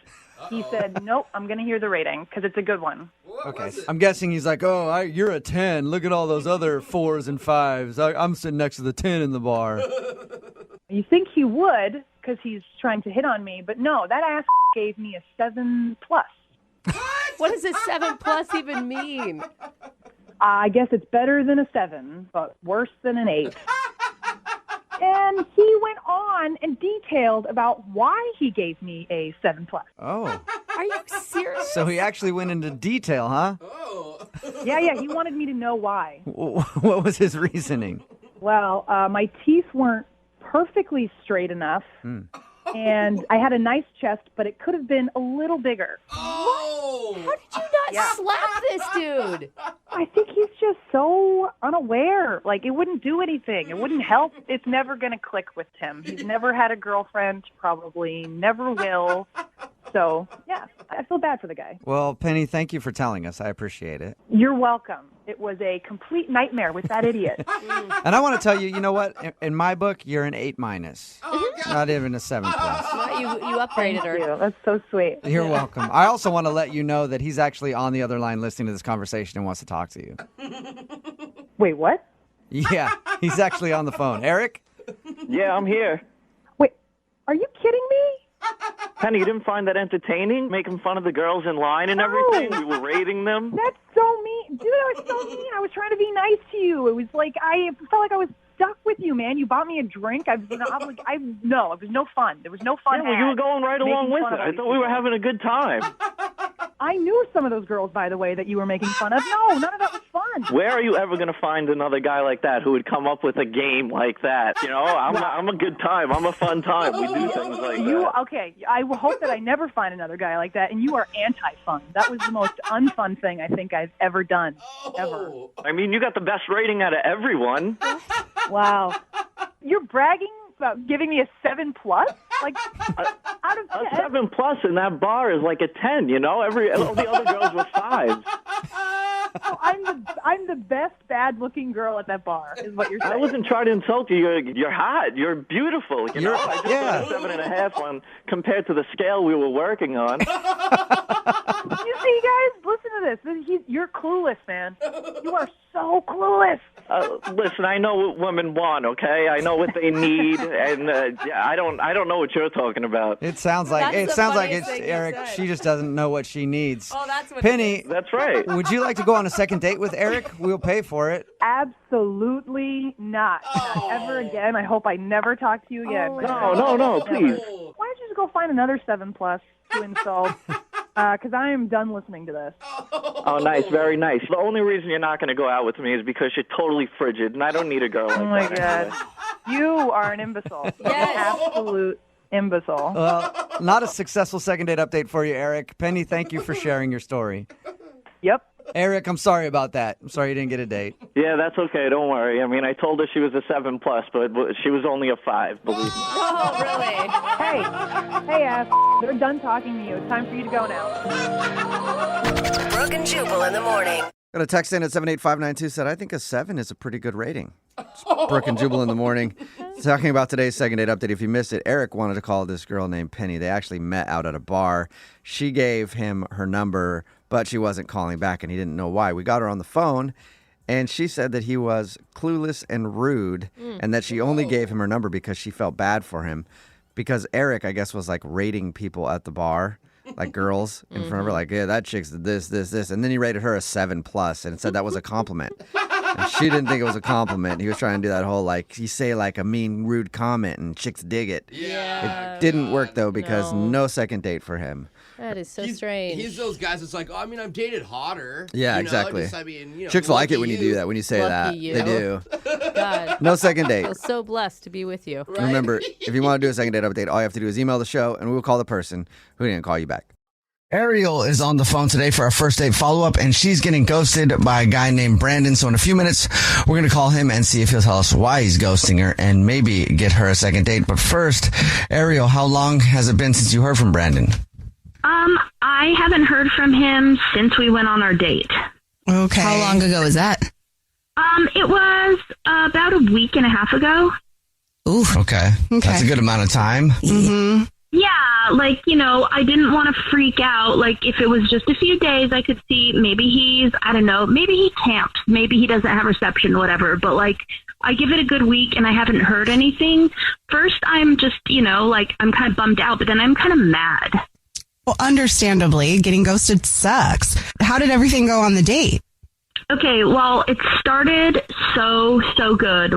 He said, nope, I'm going to hear the rating because it's a good one. Okay. I'm guessing he's like, you're a 10. Look at all those other 4s and 5s. I'm sitting next to the 10 in the bar. You think he would because he's trying to hit on me, but no, that ass gave me a 7+. What does a 7+ even mean? I guess it's better than a 7, but worse than an 8. And he went on and detailed about why he gave me a 7+. Oh. Are you serious? So he actually went into detail, huh? Oh. Yeah, he wanted me to know why. What was his reasoning? Well, my teeth weren't perfectly straight enough, and I had a nice chest, but it could have been a little bigger. Oh! How did you not slap this dude? I think he's just so unaware. Like, it wouldn't do anything. It wouldn't help. It's never going to click with him. He's never had a girlfriend, probably never will. So, yeah, I feel bad for the guy. Well, Penny, thank you for telling us. I appreciate it. You're welcome. It was a complete nightmare with that idiot. And I want to tell you, you know what? In my book, you're an 8-. Not even a 7+. You upgraded her. Thank you. That's so sweet. You're welcome. I also want to let you know that he's actually on the other line listening to this conversation and wants to talk to you. Wait, what? Yeah, he's actually on the phone. Eric? Yeah, I'm here. Wait, are you kidding me? Penny, you didn't find that entertaining? Making fun of the girls in line and everything? We were rating them? That's so mean. Dude, that was so mean. I was trying to be nice to you. It was like, I felt like I was stuck with you, man. You bought me a drink. No, it was no fun. There was no fun. Yeah, well, you were going right along with it. I thought we were having a good time. I knew some of those girls, by the way, that you were making fun of. No, none of that was fun. Where are you ever going to find another guy like that who would come up with a game like that? You know, I'm a good time. I'm a fun time. We do things like that. Okay, I hope that I never find another guy like that, and you are anti-fun. That was the most unfun thing I think I've ever done, ever. I mean, you got the best rating out of everyone. Wow. You're bragging about giving me a 7+? Like, out of A 7+ in that bar is like a 10. All the other girls were 5s. Oh, I'm the best bad-looking girl at that bar, is what you're saying. I wasn't trying to insult you. You're hot. You're beautiful. I just put a 7.5 on compared to the scale we were working on. You see, guys, listen to this. You're clueless, man. You are so clueless. Listen, I know what women want. Okay, I know what they need, and I don't know what you're talking about. It sounds like it's Eric. She just doesn't know what she needs. Oh, that's what Penny. That's right. Would you like to go on a second date with Eric? We'll pay for it. Absolutely not. Not ever again. I hope I never talk to you again. No, please. Why don't you just go find another 7+ to insult? Because I am done listening to this. Oh, nice. Very nice. The only reason you're not going to go out with me is because you're totally frigid, and I don't need a girl like that. Oh, my God. You are an imbecile. Yes. An absolute imbecile. Well, not a successful second date update for you, Eric. Penny, thank you for sharing your story. Yep. Eric, I'm sorry about that. I'm sorry you didn't get a date. Yeah, that's okay. Don't worry. I mean, I told her she was a 7+, but she was only a 5, believe me. Oh, really? Hey, ass. They're done talking to you. It's time for you to go now. Brooke and Jubal in the morning. Got a text in at 78592 said, I think a 7 is a pretty good rating. It's Brooke and Jubal in the morning. Talking about today's second date update. If you missed it, Eric wanted to call this girl named Penny. They actually met out at a bar. She gave him her number, but she wasn't calling back, and he didn't know why. We got her on the phone, and she said that he was clueless and rude, and that she only gave him her number because she felt bad for him. Because Eric, I guess, was like rating people at the bar, like girls in front of her, like, yeah, that chick's this. And then he rated her a 7+ and said that was a compliment. And she didn't think it was a compliment. He was trying to do that whole, like, you say, like, a mean, rude comment, and chicks dig it. Yeah. It didn't work, though, because no second date for him. That is so strange. He's those guys that's like, I've dated hotter. Yeah, exactly. Chicks like it when you do that, when you say that. You. They do. God. No second date. I feel so blessed to be with you. Right? Remember, if you want to do a second date update, all you have to do is email the show, and we'll call the person who didn't call you back. Ariel is on the phone today for our first date follow-up, and she's getting ghosted by a guy named Brandon. So in a few minutes, we're going to call him and see if he'll tell us why he's ghosting her and maybe get her a second date. But first, Ariel, how long has it been since you heard from Brandon? I haven't heard from him since we went on our date. Okay. How long ago was that? It was about a week and a half ago. Ooh. Okay. That's a good amount of time. Mm-hmm. Yeah, I didn't want to freak out. Like, if it was just a few days, I could see maybe maybe he camped. Maybe he doesn't have reception, whatever. But, I give it a good week and I haven't heard anything. First, I'm just, I'm kind of bummed out, but then I'm kind of mad. Well, understandably, getting ghosted sucks. How did everything go on the date? Okay, well, it started so good.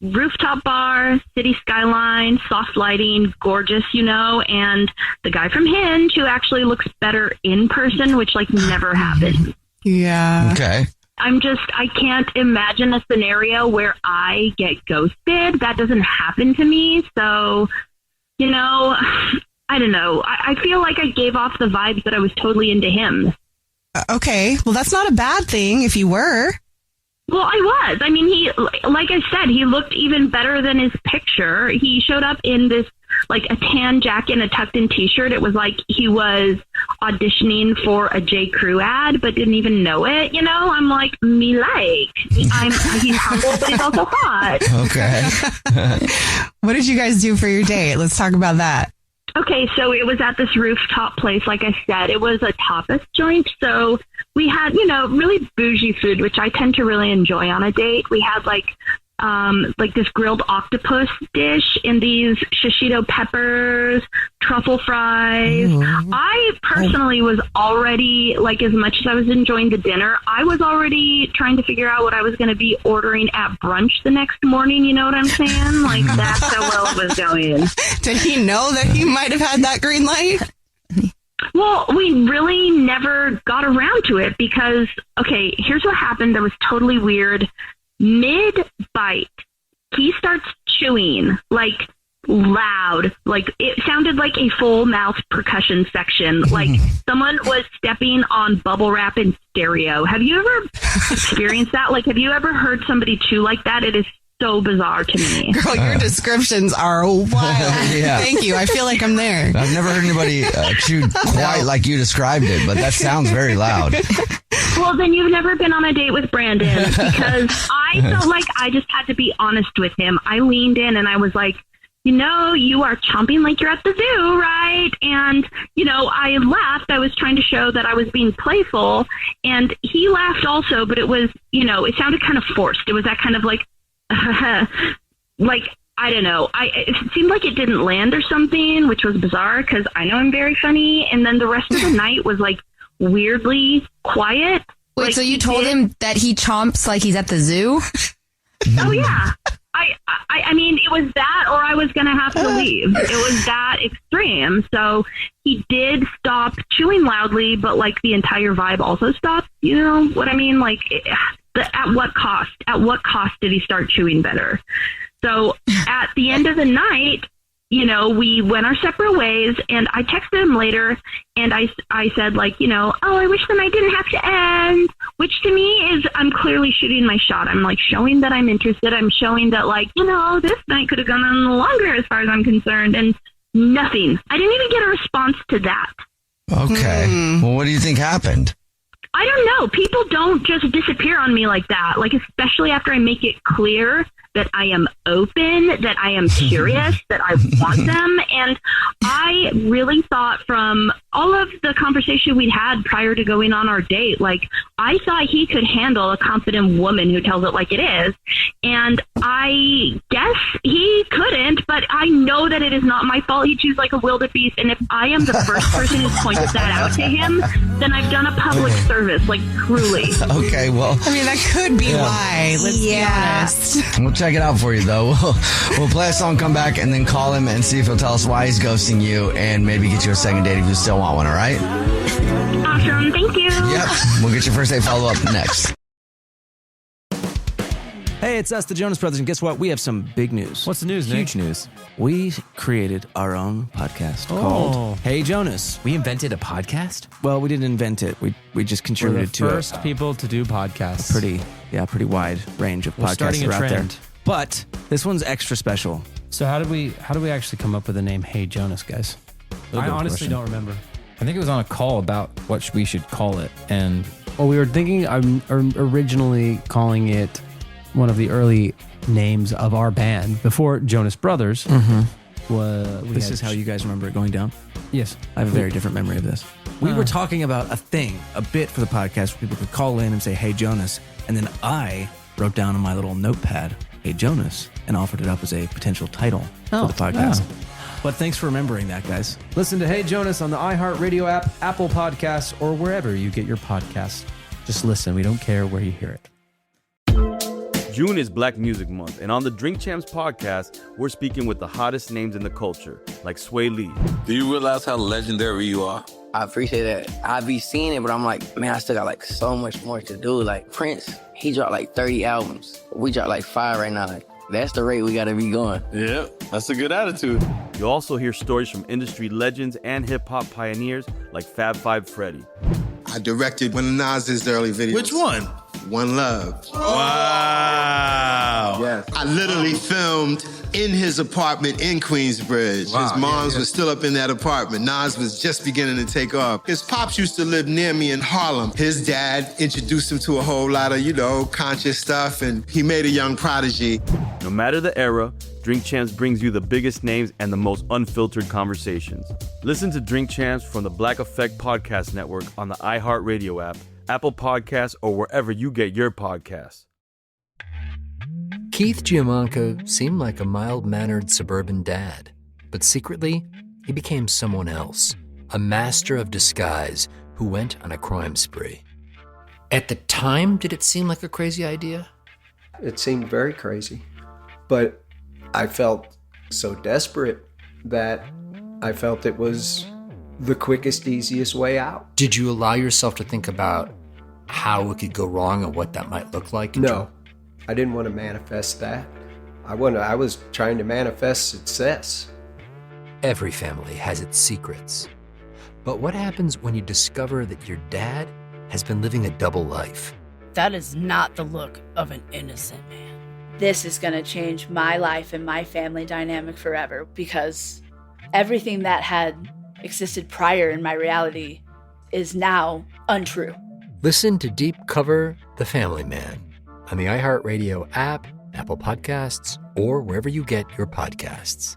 Rooftop bar, city skyline, soft lighting, gorgeous, and the guy from Hinge who actually looks better in person, which never happens. Yeah. Okay. I can't imagine a scenario where I get ghosted. That doesn't happen to me. So, I don't know. I feel like I gave off the vibes that I was totally into him. Okay. Well, that's not a bad thing if you were. Well, I was. I mean, he, like I said, he looked even better than his picture. He showed up in this, a tan jacket and a tucked-in T-shirt. It was like he was auditioning for a J. Crew ad, but didn't even know it. I'm like, he's humble, but he's also hot. Okay. What did you guys do for your date? Let's talk about that. Okay, so it was at this rooftop place, like I said. It was a tapas joint, so we had, really bougie food, which I tend to really enjoy on a date. We had, this grilled octopus dish in these shishito peppers, truffle fries. Mm-hmm. I personally was already, as much as I was enjoying the dinner, I was already trying to figure out what I was going to be ordering at brunch the next morning. You know what I'm saying? That's how well it was going. Did he know that he might have had that green light? Well, we really never got around to it because, okay, here's what happened that was totally weird. Mid-bite, he starts chewing, loud. It sounded like a full mouth percussion section. Someone was stepping on bubble wrap in stereo. Have you ever experienced that? Have you ever heard somebody chew like that? It is so bizarre to me. Girl, your descriptions are wild. Yeah. Thank you. I feel like I'm there. I've never heard anybody chew quite like you described it, but that sounds very loud. Well, then you've never been on a date with Brandon, because I felt like I just had to be honest with him. I leaned in and I was like, you are chomping like you're at the zoo, right? And, I laughed. I was trying to show that I was being playful, and he laughed also, but it was, it sounded kind of forced. It was that kind of like, like, I don't know. It seemed like it didn't land or something, which was bizarre because I know I'm very funny. And then the rest of the night was like weirdly quiet. Wait, like, so you told him that he chomps like he's at the zoo? Oh, yeah. I mean, it was that or I was going to have to leave. It was that extreme. So he did stop chewing loudly, but like the entire vibe also stopped. You know what I mean? Like, at what cost? At what cost did he start chewing better? So at the end of the night, we went our separate ways, and I texted him later, and I said, like, oh, I wish the night didn't have to end, which to me is I'm clearly shooting my shot. I'm, like, showing that I'm interested. I'm showing that, like, this night could have gone on longer as far as I'm concerned, and nothing. I didn't even get a response to that. Okay. Well, what do you think happened? I don't know. People don't just disappear on me like that, like, especially after I make it clear that I am open, that I am curious, that I want them. And I really thought from all of the conversation we'd had prior to going on our date, like, I thought he could handle a confident woman who tells it like it is. And I guess he couldn't, but I know that it is not my fault. He chews like a wildebeest. And if I am the first person who pointed that out to him, then I've done a public service, like, truly. Okay, well. I mean, that could be why. Let's be honest. We'll check it out for you, though. We'll play a song, come back, and then call him and see if he'll tell us why he's ghosting you and maybe get you a second date if you still want one, all right? Awesome. Thank you. Yep. We'll get your first date follow-up next. Hey, it's us, the Jonas Brothers, and guess what? We have some big news. What's the news, Nick? Huge news. We created our own podcast called Hey Jonas. We invented a podcast? Well, we didn't invent it. We just contributed to it. We're the first people to do podcasts. Pretty wide range of podcasts starting a are out there. trend. But this one's extra special. So how do we actually come up with the name Hey Jonas, guys? I honestly don't remember. I think it was on a call about what we should call it, and we were thinking originally calling it one of the early names of our band before Jonas Brothers. This is how you guys remember it going down? Yes. I have a very different memory of this. We were talking about a bit for the podcast where people could call in and say, Hey Jonas, and then I wrote down on my little notepad, Hey Jonas, and offered it up as a potential title for the podcast. But thanks for remembering that, guys. Listen to Hey Jonas on the iHeartRadio app, Apple Podcasts, or wherever you get your podcasts. Just listen. We don't care where you hear it. June is Black Music Month, and on the Drink Champs podcast, we're speaking with the hottest names in the culture, like Sway Lee. Do you realize how legendary you are? I appreciate that. I be seeing it, but I'm like, man, I still got like so much more to do. Like Prince, he dropped like 30 albums. We dropped like 5 right now. Like, that's the rate we gotta be going. Yeah, that's a good attitude. You'll also hear stories from industry legends and hip-hop pioneers like Fab Five Freddy. I directed one of Nas's early videos. Which one? One Love. Wow. Yes. I literally filmed in his apartment in Queensbridge. Wow, his mom's was still up in that apartment. Nas was just beginning to take off. His pops used to live near me in Harlem. His dad introduced him to a whole lot of, conscious stuff, and he made a young prodigy. No matter the era, Drink Champs brings you the biggest names and the most unfiltered conversations. Listen to Drink Champs from the Black Effect Podcast Network on the iHeartRadio app, Apple Podcasts, or wherever you get your podcasts. Keith Giamanco seemed like a mild-mannered suburban dad, but secretly, he became someone else, a master of disguise who went on a crime spree. At the time, did it seem like a crazy idea? It seemed very crazy, but I felt so desperate that I felt it was the quickest, easiest way out. Did you allow yourself to think about how it could go wrong and what that might look like? No, I didn't want to manifest that. I was trying to manifest success. Every family has its secrets. But what happens when you discover that your dad has been living a double life? That is not the look of an innocent man. this is going to change my life and my family dynamic forever, because everything that had existed prior in my reality is now untrue. Listen to Deep Cover The Family Man on the iHeartRadio app, Apple Podcasts, or wherever you get your podcasts.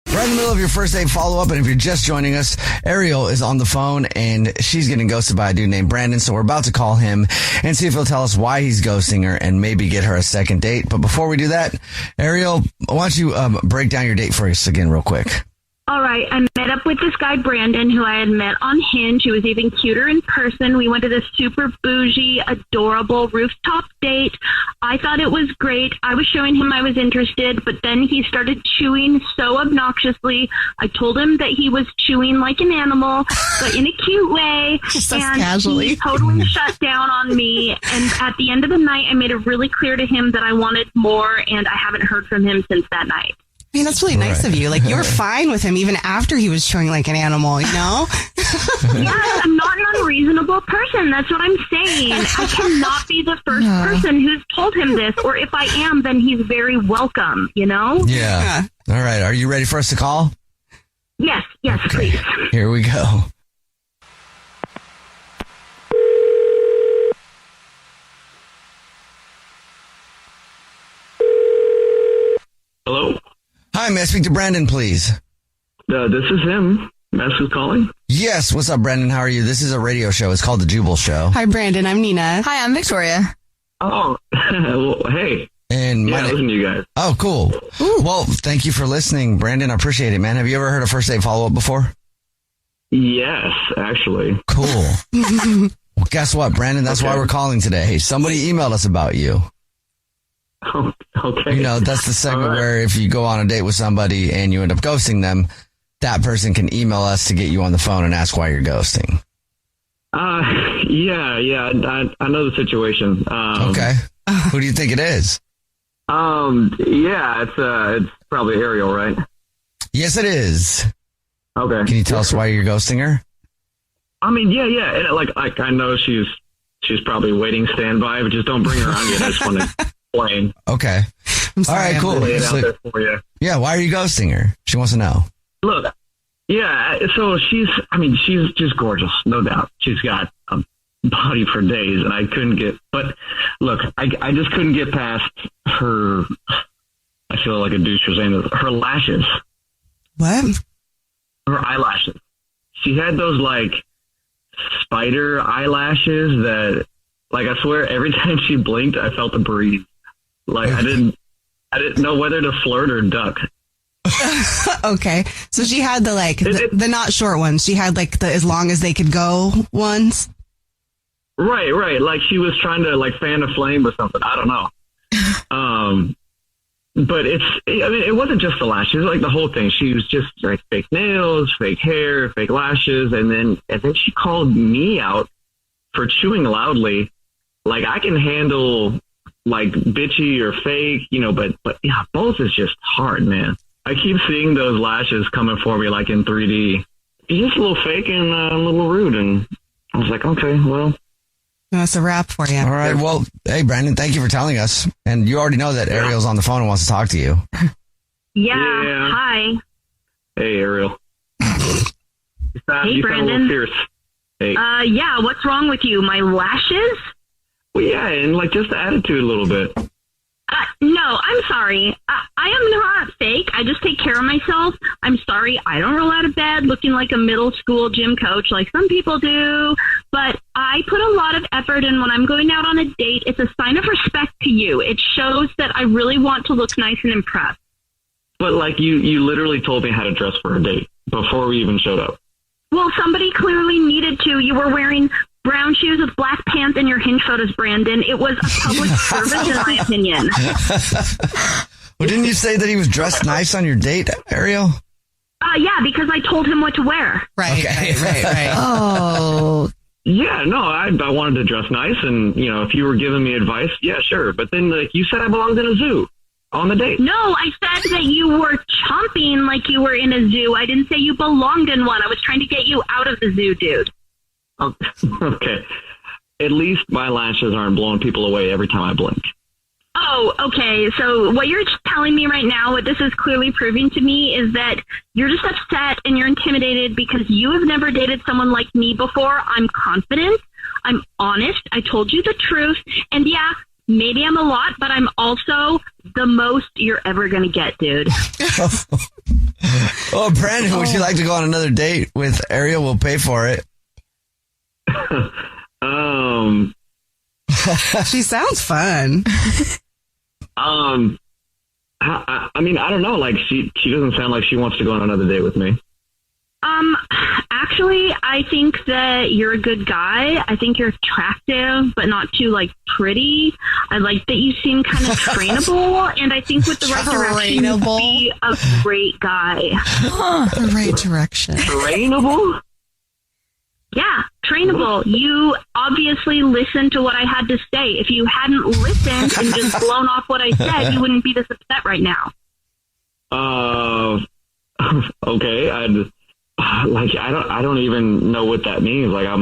Right in the middle of your first date follow-up, and if you're just joining us, Ariel is on the phone, and she's getting ghosted by a dude named Brandon, so we're about to call him and see if he'll tell us why he's ghosting her and maybe get her a second date. But before we do that, Ariel, why don't you break down your date for us again real quick? All right, I met up with this guy, Brandon, who I had met on Hinge. He was even cuter in person. We went to this super bougie, adorable rooftop date. I thought it was great. I was showing him I was interested, but then he started chewing so obnoxiously. I told him that he was chewing like an animal, but in a cute way. Just and casually. He totally shut down on me. And at the end of the night, I made it really clear to him that I wanted more, and I haven't heard from him since that night. I mean, that's really nice of you. Like, you were fine with him even after he was chewing like an animal, you know? Yes, I'm not an unreasonable person. That's what I'm saying. I cannot be the first person who's told him this, or if I am, then he's very welcome, you know? Yeah. All right. Are you ready for us to call? Yes, please. Here we go. Hello? Hi, may I speak to Brandon, please? This is him. Mass who's calling? Yes. What's up, Brandon? How are you? This is a radio show. It's called The Jubal Show. Hi, Brandon. I'm Nina. Hi, I'm Victoria. Oh, well, hey. And I listen to you guys. Oh, cool. Well, thank you for listening, Brandon. I appreciate it, man. Have you ever heard a first date follow-up before? Yes, actually. Cool. Well, guess what, Brandon? That's why we're calling today. Somebody emailed us about you. Oh, okay. You know, that's the segment where if you go on a date with somebody and you end up ghosting them, that person can email us to get you on the phone and ask why you're ghosting. Yeah, I know the situation. Okay. Who do you think it is? Yeah, it's probably Ariel, right? Yes, it is. Okay. Can you tell us why you're ghosting her? I mean, yeah. And like I know she's probably waiting standby, but just don't bring her on yet. I just want to explain. Okay. All right, cool. Lay it out there for you. Yeah, why are you ghosting her? She wants to know. Look, yeah, so she's just gorgeous, no doubt. She's got a body for days, and I couldn't get, but look, I just couldn't get past her, I feel like a douche for saying this, her lashes. What? Her eyelashes. She had those, like, spider eyelashes that, like, I swear, every time she blinked, I felt a breeze. Like, I didn't know whether to flirt or duck. Okay. So she had the not short ones. She had like the as long as they could go ones. Right. Like she was trying to like fan a flame or something. I don't know. But it wasn't just the lashes, it was like the whole thing. She was just like fake nails, fake hair, fake lashes. And then she called me out for chewing loudly. Like I can handle like bitchy or fake, you know, but yeah, both is just hard, man. I keep seeing those lashes coming for me like in 3D. It's just a little fake and a little rude. And I was like, okay, well. That's a wrap for you. All right. Well, hey, Brandon, thank you for telling us. And you already know that Ariel's on the phone and wants to talk to you. Yeah. Hi. Hey, Ariel. Hey, Brandon. Hey. Yeah, what's wrong with you? My lashes? Well, yeah, and like just the attitude a little bit. No, I'm sorry. I am not fake. I just take care of myself. I'm sorry. I don't roll out of bed looking like a middle school gym coach like some people do. But I put a lot of effort in when I'm going out on a date. It's a sign of respect to you. It shows that I really want to look nice and impressed. But like you literally told me how to dress for a date before we even showed up. Well, somebody clearly needed to. You were wearing brown shoes with black pants in your Hinge photos, Brandon. It was a public service, in my opinion. Well, didn't you say that he was dressed nice on your date, Ariel? Yeah, because I told him what to wear. Right. Oh. Yeah, no, I wanted to dress nice, and, you know, if you were giving me advice, yeah, sure. But then, like, you said I belonged in a zoo on the date. No, I said that you were chomping like you were in a zoo. I didn't say you belonged in one. I was trying to get you out of the zoo, dude. Okay. at least my lashes aren't blowing people away every time I blink. Oh, okay. So what you're telling me right now, what this is clearly proving to me is that you're just upset and you're intimidated because you have never dated someone like me before. I'm confident. I'm honest. I told you the truth. And yeah, maybe I'm a lot, but I'm also the most you're ever going to get, dude. Oh, Brandon, would you like to go on another date with Ariel? We'll pay for it. She sounds fun. I mean, I don't know. Like, she doesn't sound like she wants to go on another date with me. Actually, I think that you're a good guy. I think you're attractive, but not too, like, pretty. I like that you seem kind of trainable, and I think with the right direction, you'd be a great guy. The right direction. Trainable? Yeah, trainable. You obviously listened to what I had to say. If you hadn't listened and just blown off what I said, you wouldn't be this upset right now. Okay. I don't even know what that means. Like, I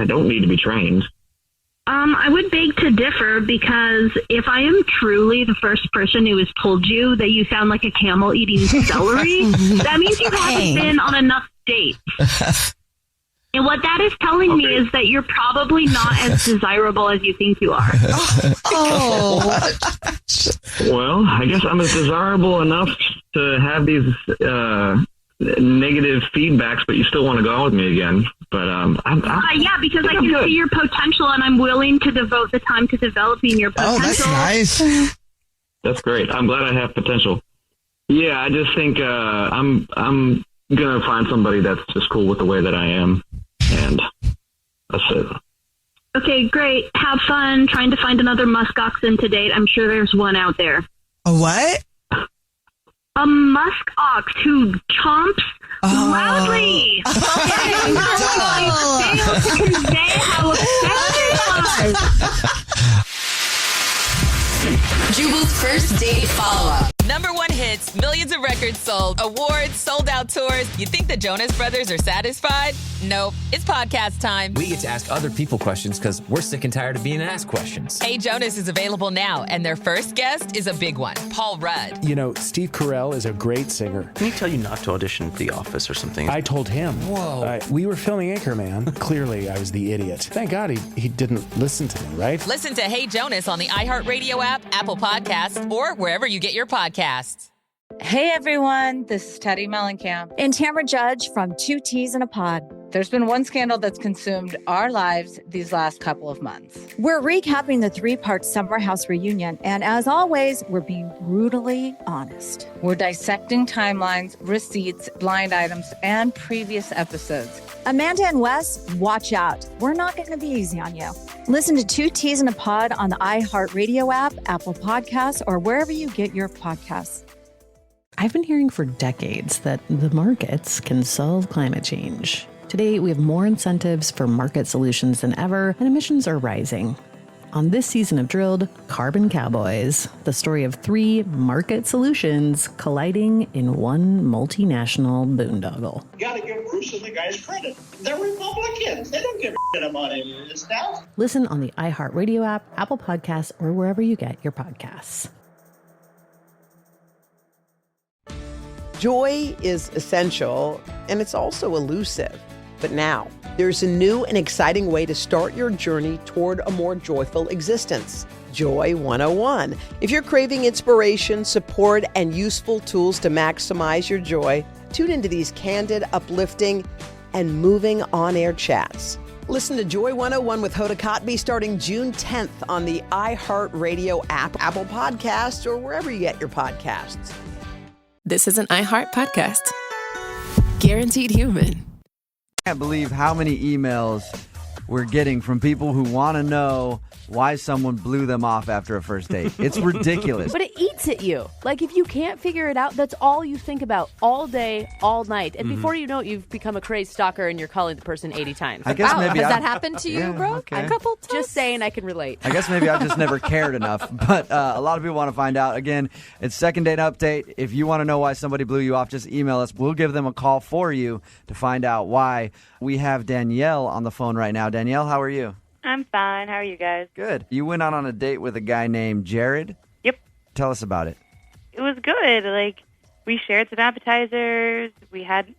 don't need to be trained. I would beg to differ because if I am truly the first person who has told you that you sound like a camel eating celery, that means you haven't been on enough dates. And what that is telling me is that you're probably not as desirable as you think you are. Oh. Well, I guess I'm as desirable enough to have these negative feedbacks, but you still want to go out with me again. But yeah, because I can see your potential, and I'm willing to devote the time to developing your potential. Oh, that's nice. That's great. I'm glad I have potential. Yeah, I just think I'm gonna find somebody that's just cool with the way that I am, and that's it. Okay, great. Have fun trying to find another musk oxen to date. I'm sure there's one out there. A what? A musk ox who chomps loudly. Okay. I failed to convey how effective it was. Jubal's first date follow-up. #1 hits, millions of records sold, awards, sold out tours. You think the Jonas Brothers are satisfied? Nope. It's podcast time. We get to ask other people questions because we're sick and tired of being asked questions. Hey Jonas is available now, and their first guest is a big one, Paul Rudd. You know, Steve Carell is a great singer. Can he tell you not to audition for The Office or something? I told him. Whoa. We were filming Anchorman. Clearly, I was the idiot. Thank God he didn't listen to me, right? Listen to Hey Jonas on the iHeartRadio app, Apple Podcasts, or wherever you get your podcasts. Hey everyone, this is Teddy Mellencamp and Tamara Judge from Two Teas in a Pod. There's been one scandal that's consumed our lives these last couple of months. We're recapping the 3-part Summer House reunion, and as always, we're being brutally honest. We're dissecting timelines, receipts, blind items, and previous episodes. Amanda and Wes, watch out. We're not going to be easy on you. Listen to Two Teas in a Pod on the iHeartRadio app, Apple Podcasts, or wherever you get your podcasts. I've been hearing for decades that the markets can solve climate change. Today, we have more incentives for market solutions than ever, and emissions are rising. On this season of Drilled, Carbon Cowboys, the story of 3 market solutions colliding in one multinational boondoggle. You gotta give Bruce and the guys credit. They're Republicans. They don't give a shit about any of this stuff. Listen on the iHeartRadio app, Apple Podcasts, or wherever you get your podcasts. Joy is essential, and it's also elusive. But now, there's a new and exciting way to start your journey toward a more joyful existence. Joy 101. If you're craving inspiration, support, and useful tools to maximize your joy, tune into these candid, uplifting, and moving on-air chats. Listen to Joy 101 with Hoda Kotb starting June 10th on the iHeartRadio app, Apple Podcasts, or wherever you get your podcasts. This is an iHeart podcast. Guaranteed human. I can't believe how many emails we're getting from people who want to know why someone blew them off after a first date. It's ridiculous. But it eats at you. Like, if you can't figure it out, that's all you think about all day, all night. And before you know it, you've become a crazy stalker and you're calling the person 80 times. I guess maybe has that happened to you, bro? Okay. A couple times? Just saying, I can relate. I guess maybe I've just never cared enough. But a lot of people want to find out. Again, it's Second Date Update. If you want to know why somebody blew you off, just email us. We'll give them a call for you to find out why. We have Danielle on the phone right now. Danielle, how are you? I'm fine. How are you guys? Good. You went out on a date with a guy named Jared? Yep. Tell us about it. It was good. Like, we shared some appetizers. We had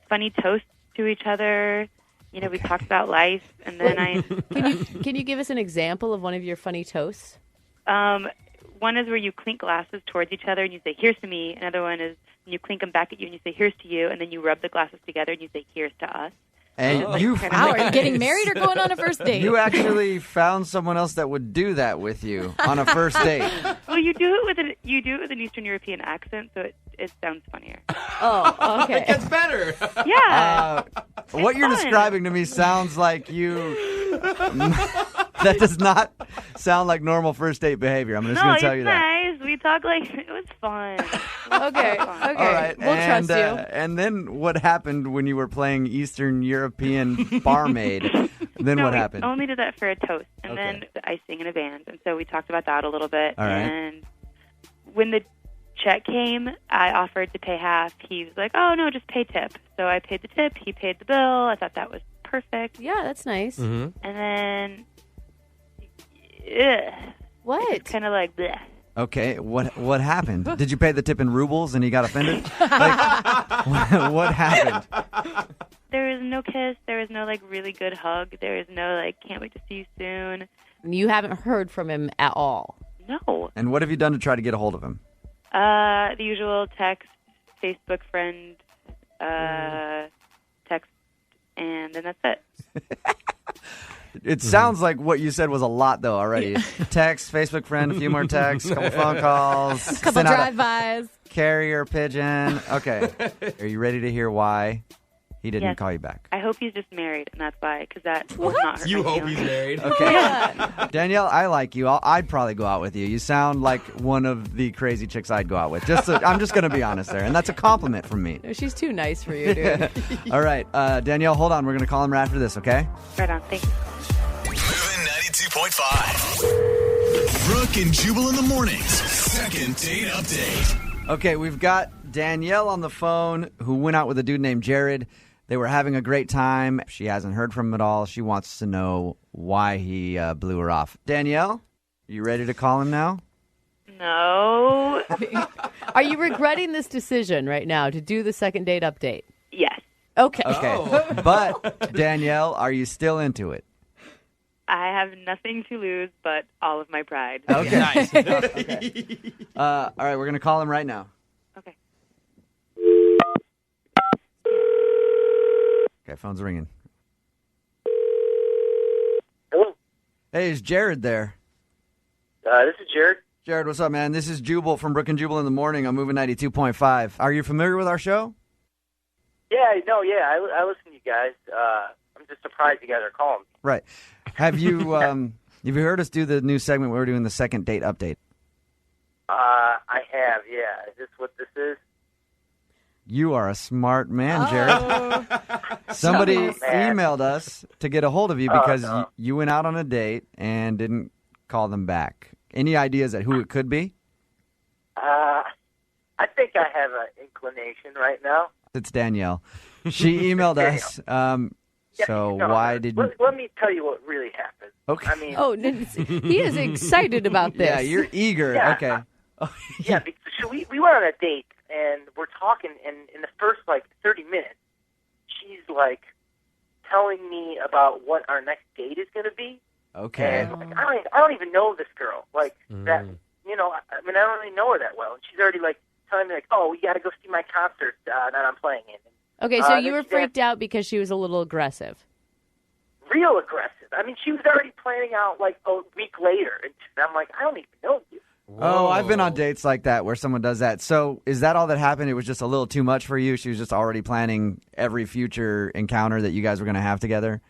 funny toasts to each other. You know, we talked about life, and then Can you give us an example of one of your funny toasts? One is where you clink glasses towards each other, and you say, here's to me. Another one is when you clink them back at you, and you say, here's to you. And then you rub the glasses together, and you say, here's to us. And Like, you wow, are you getting married or going on a first date? You actually found someone else that would do that with you on a first date. Well, you do it with an Eastern European accent, so it sounds funnier. Oh, okay. It gets better. Yeah. What you're fun. describing to me sounds like you... That does not sound like normal first date behavior. I'm just going to tell you that. Nice. We talk like it was fun. Okay. All right. We'll trust you. And then what happened when you were playing Eastern European barmaid? Then No, what we happened? only did that for a toast, and then I sing in a band, and so we talked about that a little bit. All right. And when the check came, I offered to pay half. He was like, "Oh no, just pay tip." So I paid the tip. He paid the bill. I thought that was perfect. Yeah, that's nice. And then, what? Kind of like bleh. Okay, what happened? Did you pay the tip in rubles and he got offended? Like, what happened? There was no kiss. There was no like really good hug. There was no like can't wait to see you soon. You haven't heard from him at all. No. And what have you done to try to get a hold of him? The usual text, Facebook friend, text, and then that's it. It sounds like what you said was a lot, though, already. Text, Facebook friend, a few more texts, a couple phone calls. A couple send out drive-bys. Carrier pigeon. Okay. Are you ready to hear why he didn't Yes. call you back? I hope he's just married, and that's why, because that will not hurt You my hope feelings. he's married. Okay. Danielle, I like you. I'd probably go out with you. You sound like one of the crazy chicks I'd go out with. I'm just going to be honest there, and that's a compliment from me. No, she's too nice for you, dude. All right. Danielle, hold on. We're going to call him right after this, okay? Right on. Thank you. Moving 92.5. Brooke and Jubal in the mornings. Second date update. Okay, we've got Danielle on the phone who went out with a dude named Jared. They were having a great time. She hasn't heard from him at all. She wants to know why he blew her off. Danielle, you ready to call him now? No. Are you regretting this decision right now to do the second date update? Yes. Okay. Okay. But, Danielle, are you still into it? I have nothing to lose but all of my pride. Okay. Nice. Okay. All right, we're going to call him right now. Okay. Okay, phone's ringing. Hello. Hey, is Jared there? This is Jared. Jared, what's up, man? This is Jubal from Brooke and Jubal in the morning. I'm moving 92.5. Are you familiar with our show? Yeah, no, yeah, I listen to you guys. I'm just surprised you guys are calling. Right. Have you heard us do the new segment where we're doing the second date update? I have, yeah. Is this what this is? You are a smart man, Jared. Somebody emailed us to get a hold of you because you went out on a date and didn't call them back. Any ideas at who it could be? I think I have an inclination right now. It's Danielle. She emailed us. Why did you... Let me tell you what really happened. Okay. I mean, he is excited about this. Yeah, you're eager. Yeah, Okay. yeah, because so we went on a date, and we're talking, and in the first, 30 minutes, she's, telling me about what our next date is going to be. Okay. And, I don't even know this girl. That, I don't really know her that well. And she's already, telling me, oh, we got to go see my concert that I'm playing in. Okay, so you were freaked out because she was a little aggressive. Real aggressive. I mean, she was already planning out, a week later. And I'm like, I don't even know you. Oh, I've been on dates like that where someone does that. So is that all that happened? It was just a little too much for you? She was just already planning every future encounter that you guys were going to have together?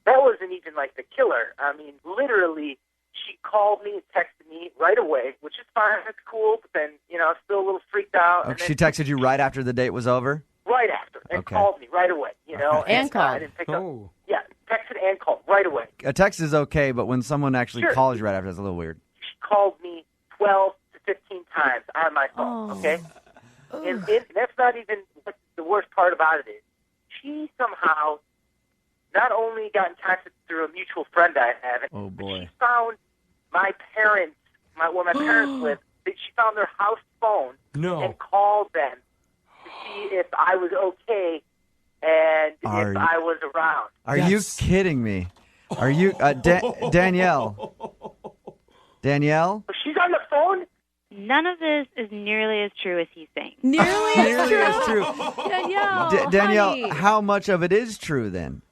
That wasn't even, the killer. I mean, literally, she called me and texted me right away, which is fine. It's cool. But then, I was still a little freaked out. Okay, she texted you right after the date was over? Right after. And called me right away, And called. I didn't pick up. Yeah, texted and called right away. A text is okay, but when someone actually calls you right after, that's a little weird. She called me 12 to 15 times on my phone, okay? And that's not even what the worst part about it is. She somehow not only got in touch through a mutual friend I have, Oh, boy. she found my parents, where my parents live. She found their house phone and called them to see if I was okay and if I was around. Are you kidding me? Are you Danielle? Danielle? She's on the phone? None of this is nearly as true as he's saying. Nearly as true. Danielle, Danielle, honey. how much of it is true then?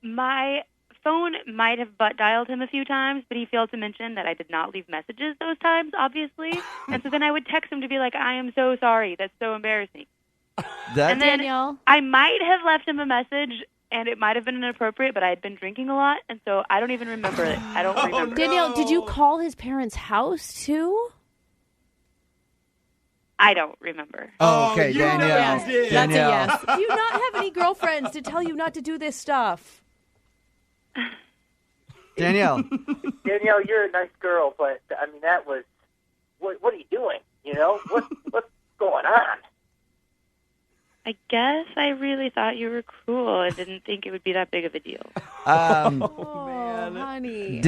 My phone might have butt dialed him a few times, but he failed to mention that I did not leave messages those times, obviously. And so then I would text him to be like, I am so sorry. That's so embarrassing. And then Danielle? I might have left him a message, and it might have been inappropriate, but I had been drinking a lot, and so I don't even remember it. I don't remember. Danielle, did you call his parents' house too? I don't remember. Oh, okay, Danielle. That's a Danielle. yes. Do you not have any girlfriends to tell you not to do this stuff? Danielle. Danielle, you're a nice girl, but, I mean, that was... What are you doing? You know? What's going on? I guess I really thought you were cruel and didn't think it would be that big of a deal. Oh, honey.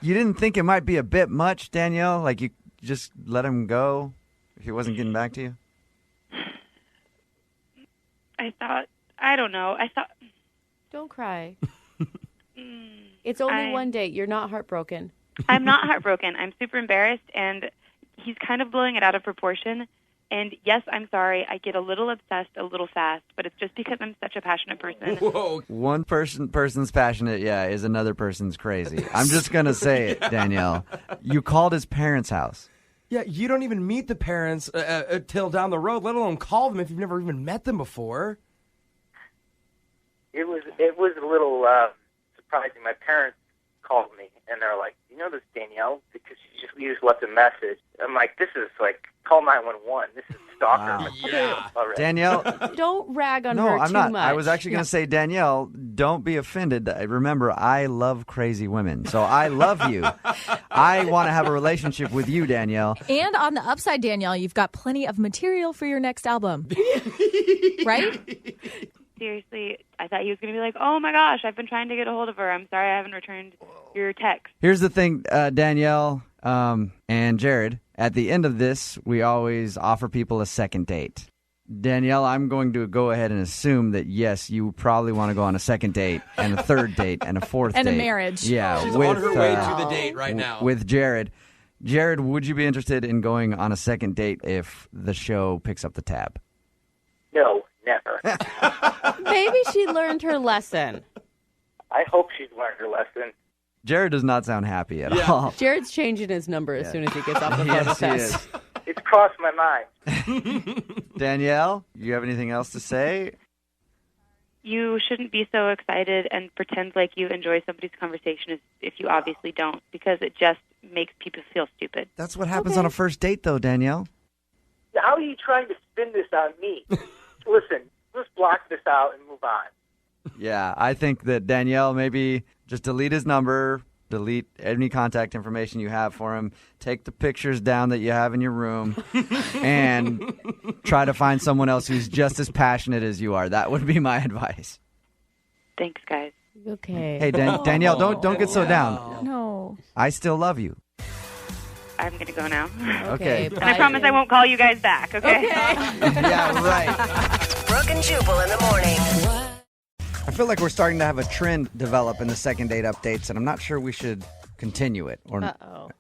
You didn't think it might be a bit much, Danielle? Like you just let him go if he wasn't getting back to you? I don't know. Don't cry. It's only one date. You're not heartbroken. I'm not heartbroken. I'm super embarrassed, and he's kind of blowing it out of proportion. And yes, I'm sorry. I get a little obsessed a little fast, but it's just because I'm such a passionate person. Whoa. One person's passionate, is another person's crazy. I'm just going to say it, Danielle. You called his parents' house. Yeah, you don't even meet the parents till down the road, let alone call them if you've never even met them before. It was a little surprising. My parents called me, and they're like, you know this Danielle? Because you just left a message. I'm like, this is like, call 911. This is stalker material already. Danielle. Don't rag on No, her I'm too not. much. I was actually going to say, Danielle, don't be offended. Remember, I love crazy women. So I love you. I want to have a relationship with you, Danielle. And on the upside, Danielle, you've got plenty of material for your next album. Right? Seriously, I thought he was going to be like, oh my gosh, I've been trying to get a hold of her. I'm sorry I haven't returned your text. Here's the thing, Danielle and Jared. At the end of this, we always offer people a second date. Danielle, I'm going to go ahead and assume that, yes, you probably want to go on a second date and a third date and a fourth and date. And a marriage. Yeah. She's on her way to the date right now. With Jared. Jared, would you be interested in going on a second date if the show picks up the tab? No, never. Maybe she learned her lesson. I hope she's learned her lesson. Jared does not sound happy at all. Jared's changing his number as soon as he gets off the phone. Yes, he test. is. It's crossed my mind. Danielle, you have anything else to say? You shouldn't be so excited and pretend like you enjoy somebody's conversation if you obviously don't, because it just makes people feel stupid. That's what happens on a first date, though, Danielle. How are you trying to spin this on me? Listen, let's block this out and move on. Yeah, I think that Danielle, maybe just delete his number, delete any contact information you have for him, take the pictures down that you have in your room, and try to find someone else who's just as passionate as you are. That would be my advice. Thanks, guys. Okay. Hey, Danielle, don't get so down. No. I still love you. I'm going to go now. Okay. And I promise I won't call you guys back, okay? Yeah, right. Brooke and Jubal in the morning. I feel like we're starting to have a trend develop in the second date updates, and I'm not sure we should continue it. Or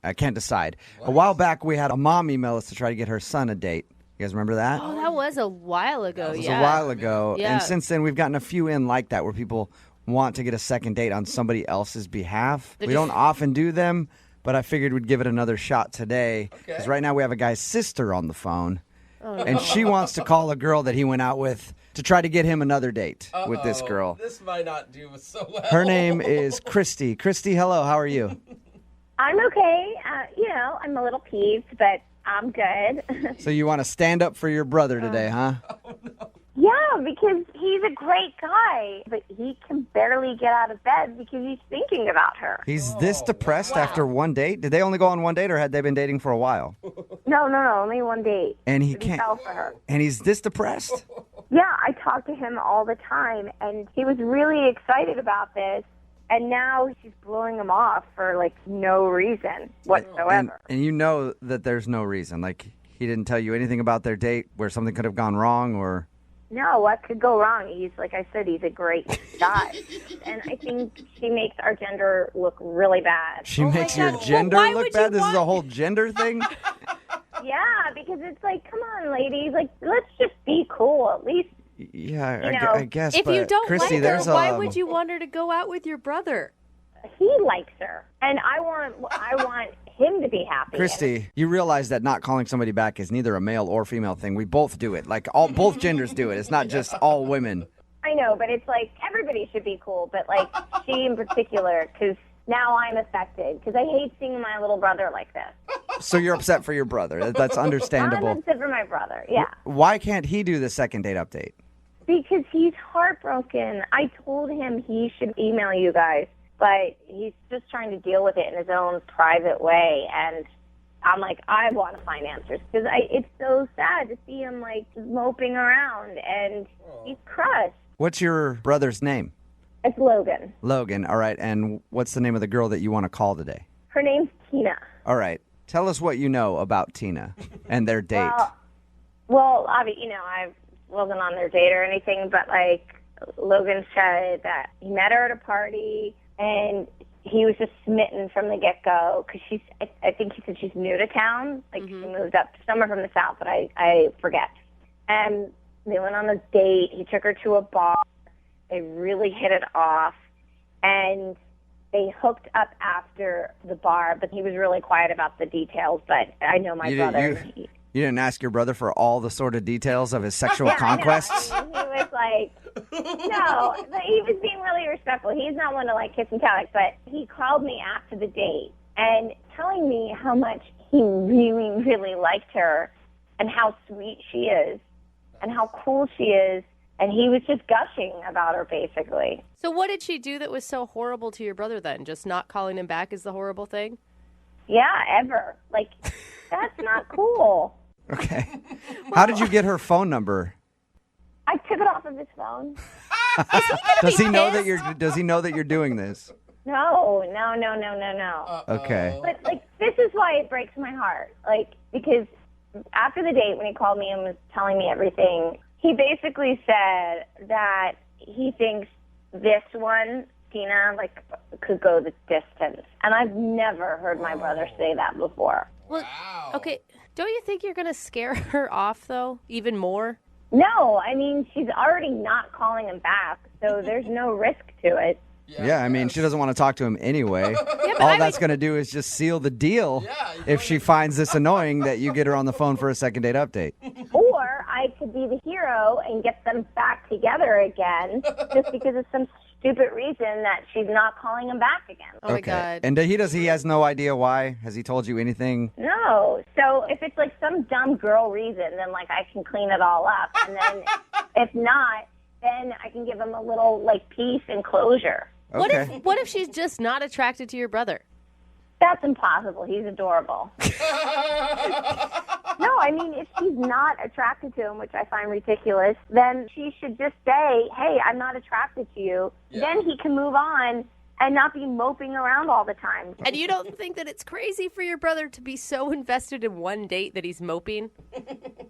I can't decide. A while back, we had a mom email us to try to get her son a date. You guys remember that? Oh, that was a while ago. It was a while ago. Yeah. And since then, we've gotten a few in like that where people want to get a second date on somebody else's behalf. We don't often do them, but I figured we'd give it another shot today. Because right now we have a guy's sister on the phone. Oh, and she wants to call a girl that he went out with to try to get him another date with this girl. This might not do so well. Her name is Christy. Christy, hello. How are you? I'm okay. I'm a little peeved, but I'm good. So you want to stand up for your brother today, huh? Yeah, because he's a great guy, but he can barely get out of bed because he's thinking about her. He's this depressed after one date? Did they only go on one date, or had they been dating for a while? No, only one date. And he But can't. fell for her. And he's this depressed? Yeah, I talk to him all the time, and he was really excited about this, and now she's blowing him off for, like, no reason whatsoever. And you know that there's no reason. Like, he didn't tell you anything about their date where something could have gone wrong or... No, what could go wrong? He's, like I said, he's a great guy. And I think she makes our gender look really bad. She makes your gender look bad? This is a whole gender thing? Yeah, because it's like, come on, ladies. Like, let's just be cool at least. Yeah, I guess. If but you don't Christy, like her, there's why would you want her to go out with your brother? He likes her, and I want him to be happy. Christy, you realize that not calling somebody back is neither a male or female thing. We both do it. Like, both genders do it. It's not just all women. I know, but it's like everybody should be cool, but like she in particular, because now I'm affected, because I hate seeing my little brother like this. So you're upset for your brother. That's understandable. I'm upset for my brother, yeah. Why can't he do the second date update? Because he's heartbroken. I told him he should email you guys, but he's just trying to deal with it in his own private way, and I'm like, I want to find answers, because it's so sad to see him, like, moping around, and he's crushed. What's your brother's name? It's Logan. Logan, all right. And what's the name of the girl that you want to call today? Her name's Tina. All right. Tell us what you know about Tina and their date. Well, obviously, I wasn't on their date or anything, but, like, Logan said that he met her at a party, and he was just smitten from the get-go, because I think he said she's new to town. Like, she moved up somewhere from the South, but I forget. And they went on a date. He took her to a bar. They really hit it off, and they hooked up after the bar, but he was really quiet about the details, but I know my brother. You didn't ask your brother for all the sort of details of his sexual conquests? I mean, he was like, no, but he was being really respectful. He's not one to, like, kiss and tell, but he called me after the date and telling me how much he really, really liked her and how sweet she is and how cool she is. And he was just gushing about her, basically. So what did she do that was so horrible to your brother then? Just not calling him back is the horrible thing? Yeah, ever. Like, that's not cool. Okay. How did you get her phone number? I took it off of his phone. Does he know that you're doing this? No. Okay. But, like, this is why it breaks my heart. Like, because after the date, when he called me and was telling me everything, he basically said that he thinks this one, Tina, like, could go the distance. And I've never heard my brother say that before. Well, okay, don't you think you're going to scare her off, though, even more? No, I mean, she's already not calling him back, so there's no risk to it. Yeah, I mean, she doesn't want to talk to him anyway. All that's going to do is just seal the deal if she finds this annoying that you get her on the phone for a second date update. Or I could be the hero and get them back together again just because of some stupid reason that she's not calling him back again. Oh, my God. And he has no idea why? Has he told you anything? No. So if it's like some dumb girl reason, then, like, I can clean it all up. And then if not, then I can give him a little, like, peace and closure. Okay. What if she's just not attracted to your brother? That's impossible. He's adorable. No, I mean, if she's not attracted to him, which I find ridiculous, then she should just say, hey, I'm not attracted to you. Yeah. Then he can move on and not be moping around all the time. And you don't think that it's crazy for your brother to be so invested in one date that he's moping?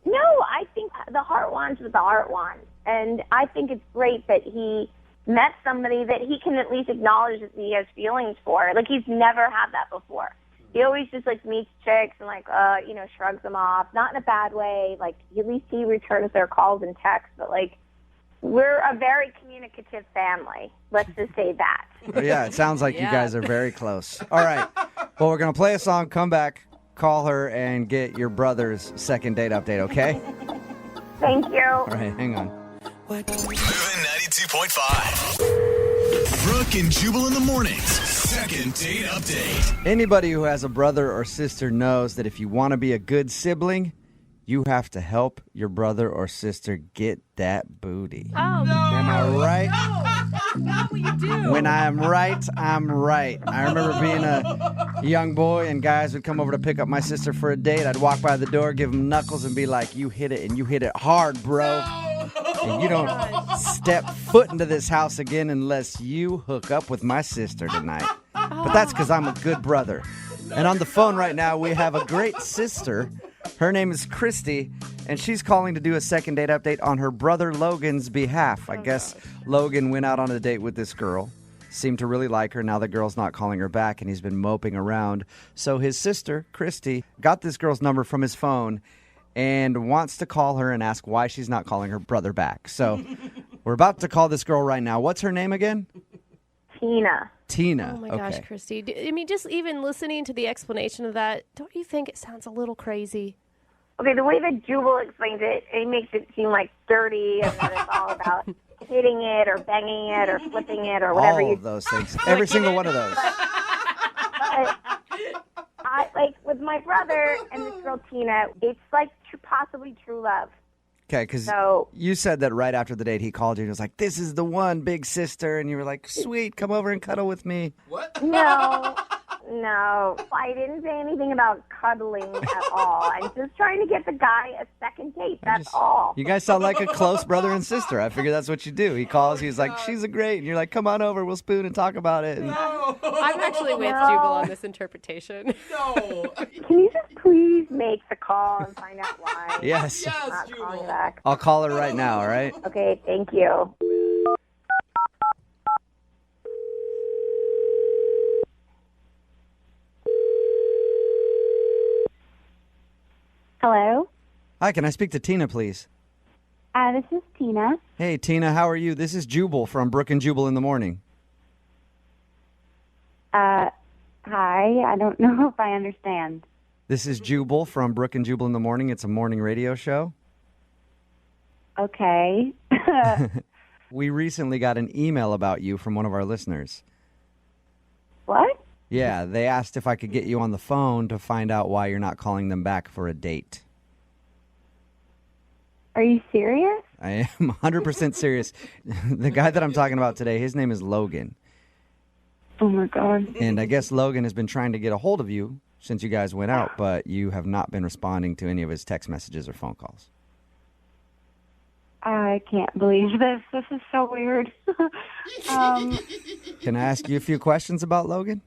No, I think the heart wants what the heart wants. And I think it's great that he met somebody that he can at least acknowledge that he has feelings for. Like, he's never had that before. He always just, like, meets chicks and, like, shrugs them off. Not in a bad way. Like, at least he returns their calls and texts. But, like, we're a very communicative family. Let's just say that. Yeah, it sounds like you guys are very close. All right. Well, we're going to play a song, come back, call her, and get your brother's second date update, okay? Thank you. All right, hang on. Moving 92.5. Brooke and Jubal in the mornings. Second date update. Anybody who has a brother or sister knows that if you want to be a good sibling, you have to help your brother or sister get that booty. Oh, am I right? No, that's not what you do. When I'm right, I'm right. I remember being a young boy and guys would come over to pick up my sister for a date. I'd walk by the door, give them knuckles, and be like, you hit it, and you hit it hard, bro. And you don't step foot into this house again unless you hook up with my sister tonight. But that's because I'm a good brother. And on the phone right now, we have a great sister. Her name is Christy, and she's calling to do a second date update on her brother Logan's behalf. I guess Logan went out on a date with this girl. Seemed to really like her. Now the girl's not calling her back, and he's been moping around. So his sister, Christy, got this girl's number from his phone and wants to call her and ask why she's not calling her brother back. So we're about to call this girl right now. What's her name again? Tina. Tina. Oh my gosh, Christy. I mean, just even listening to the explanation of that, don't you think it sounds a little crazy? Okay, the way that Jubal explains it, it makes it seem like dirty and that it's all about hitting it or banging it or flipping it or whatever. All of those things. Every single one of those. But I, like, with my brother and this girl Tina, it's like possibly true love. Okay, because So- you said that right after the date he called you and was like, this is the one, big sister. And you were like, sweet, come over and cuddle with me. No, I didn't say anything about cuddling at all. I'm just trying to get the guy a second date. That's all. You guys sound like a close brother and sister. I figured that's what you do. He calls, he's like, she's a great. And you're like, come on over, we'll spoon and talk about it. And I'm actually with Jubal on this interpretation. Can you just please make the call and find out why? Yes. I'm not calling back. I'll call her right now, all right? Okay, thank you. Hello. Hi, can I speak to Tina, please? This is Tina. Hey, Tina, how are you? This is Jubal from Brooke and Jubal in the morning. Hi. I don't know if I understand. This is Jubal from Brooke and Jubal in the morning. It's a morning radio show. Okay. We recently got an email about you from one of our listeners. What? Yeah, they asked if I could get you on the phone to find out why you're not calling them back for a date. Are you serious? I am 100% serious. The guy that I'm talking about today, his name is Logan. Oh, my God. And I guess Logan has been trying to get a hold of you since you guys went out, but you have not been responding to any of his text messages or phone calls. I can't believe this. This is so weird. Can I ask you a few questions about Logan?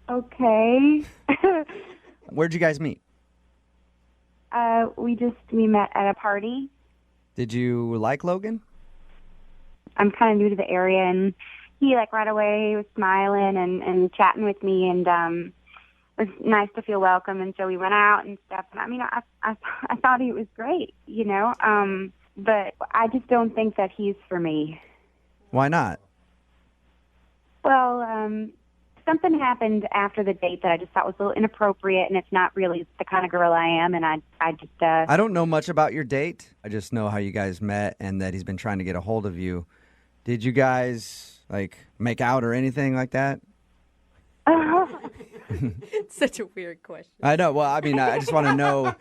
Okay. Where'd you guys meet? We met at a party. Did you like Logan? I'm kind of new to the area, and he, like, right away was smiling and chatting with me, and it was nice to feel welcome, and so we went out and stuff. And I mean, I thought he was great, you know, but I just don't think that he's for me. Why not? Well, something happened after the date that I just thought was a little inappropriate, and it's not really the kind of girl I am, and I just... I don't know much about your date. I just know how you guys met and that he's been trying to get a hold of you. Did you guys, like, make out or anything like that? It's such a weird question. I know. Well, I mean, I just want to know.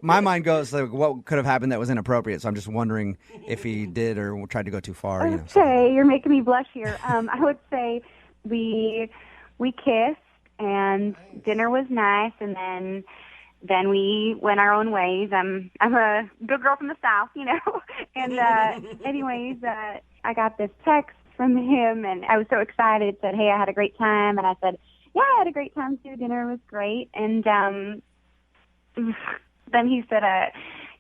My mind goes like, what could have happened that was inappropriate. So I'm just wondering if he did or tried to go too far. You know, Okay, you're making me blush here. I would say we kissed and dinner was nice, and then we went our own ways. I'm a good girl from the South, you know. And anyways, I got this text from him, and I was so excited. It said, "Hey, I had a great time," and I said, "Yeah, I had a great time too. Dinner was great." And then he said,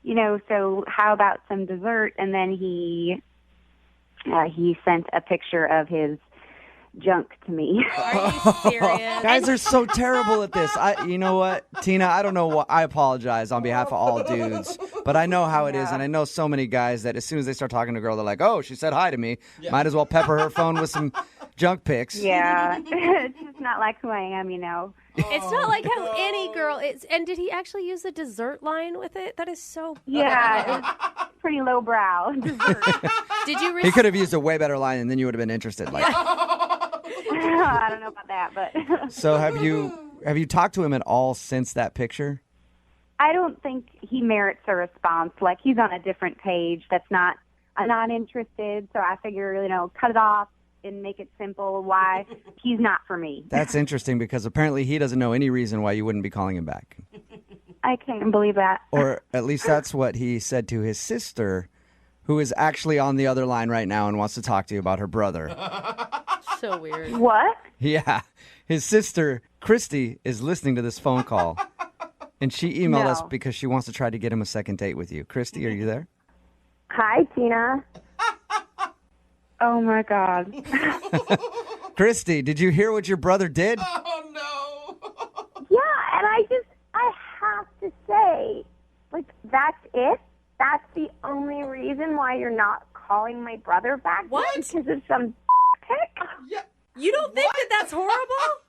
"You know, so how about some dessert?" And then he sent a picture of his junk to me. Are you serious? Guys are so terrible at this. You know what, Tina? I don't know what. I apologize on behalf of all dudes, but I know how it is, and I know so many guys that as soon as they start talking to a girl, they're like, "Oh, she said hi to me. Might as well pepper her phone with some junk pics." Yeah, it's just not like who I am, you know. It's not like how any girl is. And did he actually use a dessert line with it? That is so... Yeah, it was pretty lowbrow. Did you... He could have used a way better line, and then you would have been interested. Like, I don't know about that, but... So have you talked to him at all since that picture? I don't think he merits a response. Like, he's on a different page that's not... I'm not interested, so I figure, you know, cut it off and make it simple. Why? He's not for me. That's interesting because apparently he doesn't know any reason why you wouldn't be calling him back. I can't believe that. Or at least that's what he said to his sister, who is actually on the other line right now and wants to talk to you about her brother. So weird. What? Yeah. His sister, Christy, is listening to this phone call. And she emailed us because she wants to try to get him a second date with you. Christy, are you there? Hi, Tina. Oh, my God. Christy, did you hear what your brother did? Yeah, and I have to say, like, that's it? That's the only reason why you're not calling my brother back? What? Because of some pic? Yeah. You don't think that that's horrible?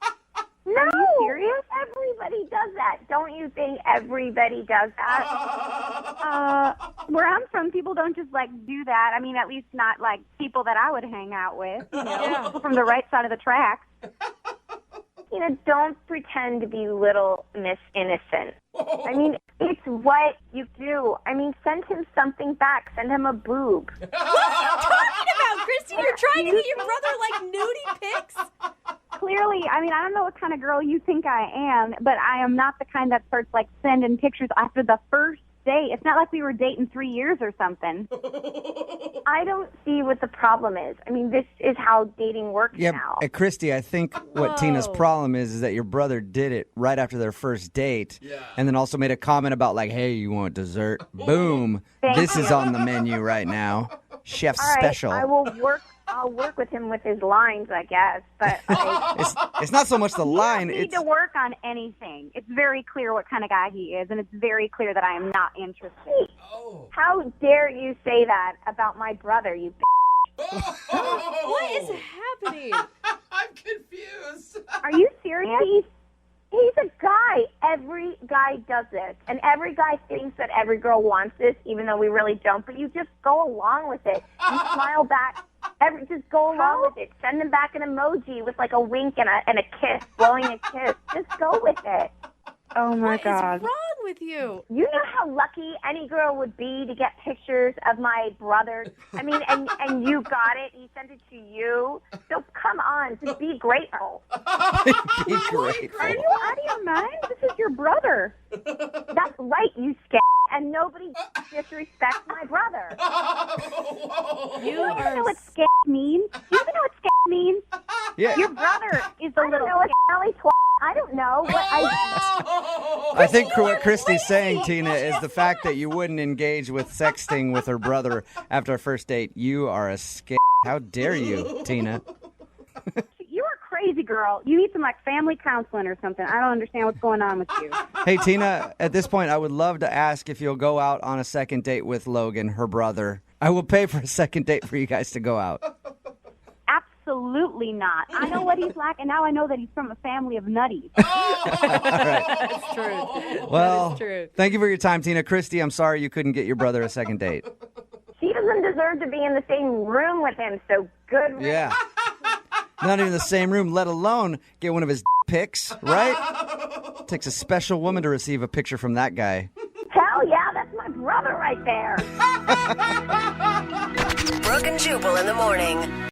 No. Are you serious? Everybody does that. Don't you think everybody does that? Where I'm from, people don't just, like, do that. I mean, at least not, like, people that I would hang out with, you know, from the right side of the tracks. You know, don't pretend to be little Miss Innocent. I mean, it's what you do. I mean, send him something back. Send him a boob. What are you talking about, Christy? You're trying to get your brother, like, nudie pics? Clearly, I mean, I don't know what kind of girl you think I am, but I am not the kind that starts, like, sending pictures after the first date. It's not like we were dating 3 years or something. I don't see what the problem is. I mean, this is how dating works now. Christy, I think what Tina's problem is that your brother did it right after their first date, and then also made a comment about, like, hey, you want dessert? Boom. This is on the menu right now. Chef's All right, special. I'll work with him with his lines, I guess. But it's not so much the line. You don't need to work on anything. It's very clear what kind of guy he is, and it's very clear that I am not interested. Oh. How dare you say that about my brother, you What is happening? I'm confused. Are you serious? He's a guy. Every guy does this. And every guy thinks that every girl wants this, even though we really don't. But you just go along with it. You smile back. Just go along with it. Send them back an emoji with like a wink and a kiss, blowing a kiss. Just go with it. Oh, my God. What is wrong with you? You know how lucky any girl would be to get pictures of my brother? I mean, and you got it. He sent it to you. So come on, just be grateful. Be grateful. Are you out of your mind? This is your brother. That's right, you and nobody disrespects my brother. You know what means? You even know what means? Yeah. Your brother is the little alley twat. I don't know. I think what Christy's saying, Tina, is the fact that you wouldn't engage with sexting with her brother after a first date. You are a How dare you, Tina? You're a crazy girl. You need some like family counseling or something. I don't understand what's going on with you. Hey, Tina, at this point, I would love to ask if you'll go out on a second date with Logan, her brother. I will pay for a second date for you guys to go out. Absolutely not. I know what he's like, and now I know that he's from a family of nutties. That's true. Well, that is true. Thank you for your time, Tina. Christy, I'm sorry you couldn't get your brother a second date. She doesn't deserve to be in the same room with him, so good. Yeah. Not even the same room, let alone get one of his pics, right? Takes a special woman to receive a picture from that guy. Hell yeah, that's my brother right there. Brooke and Jubal in the morning.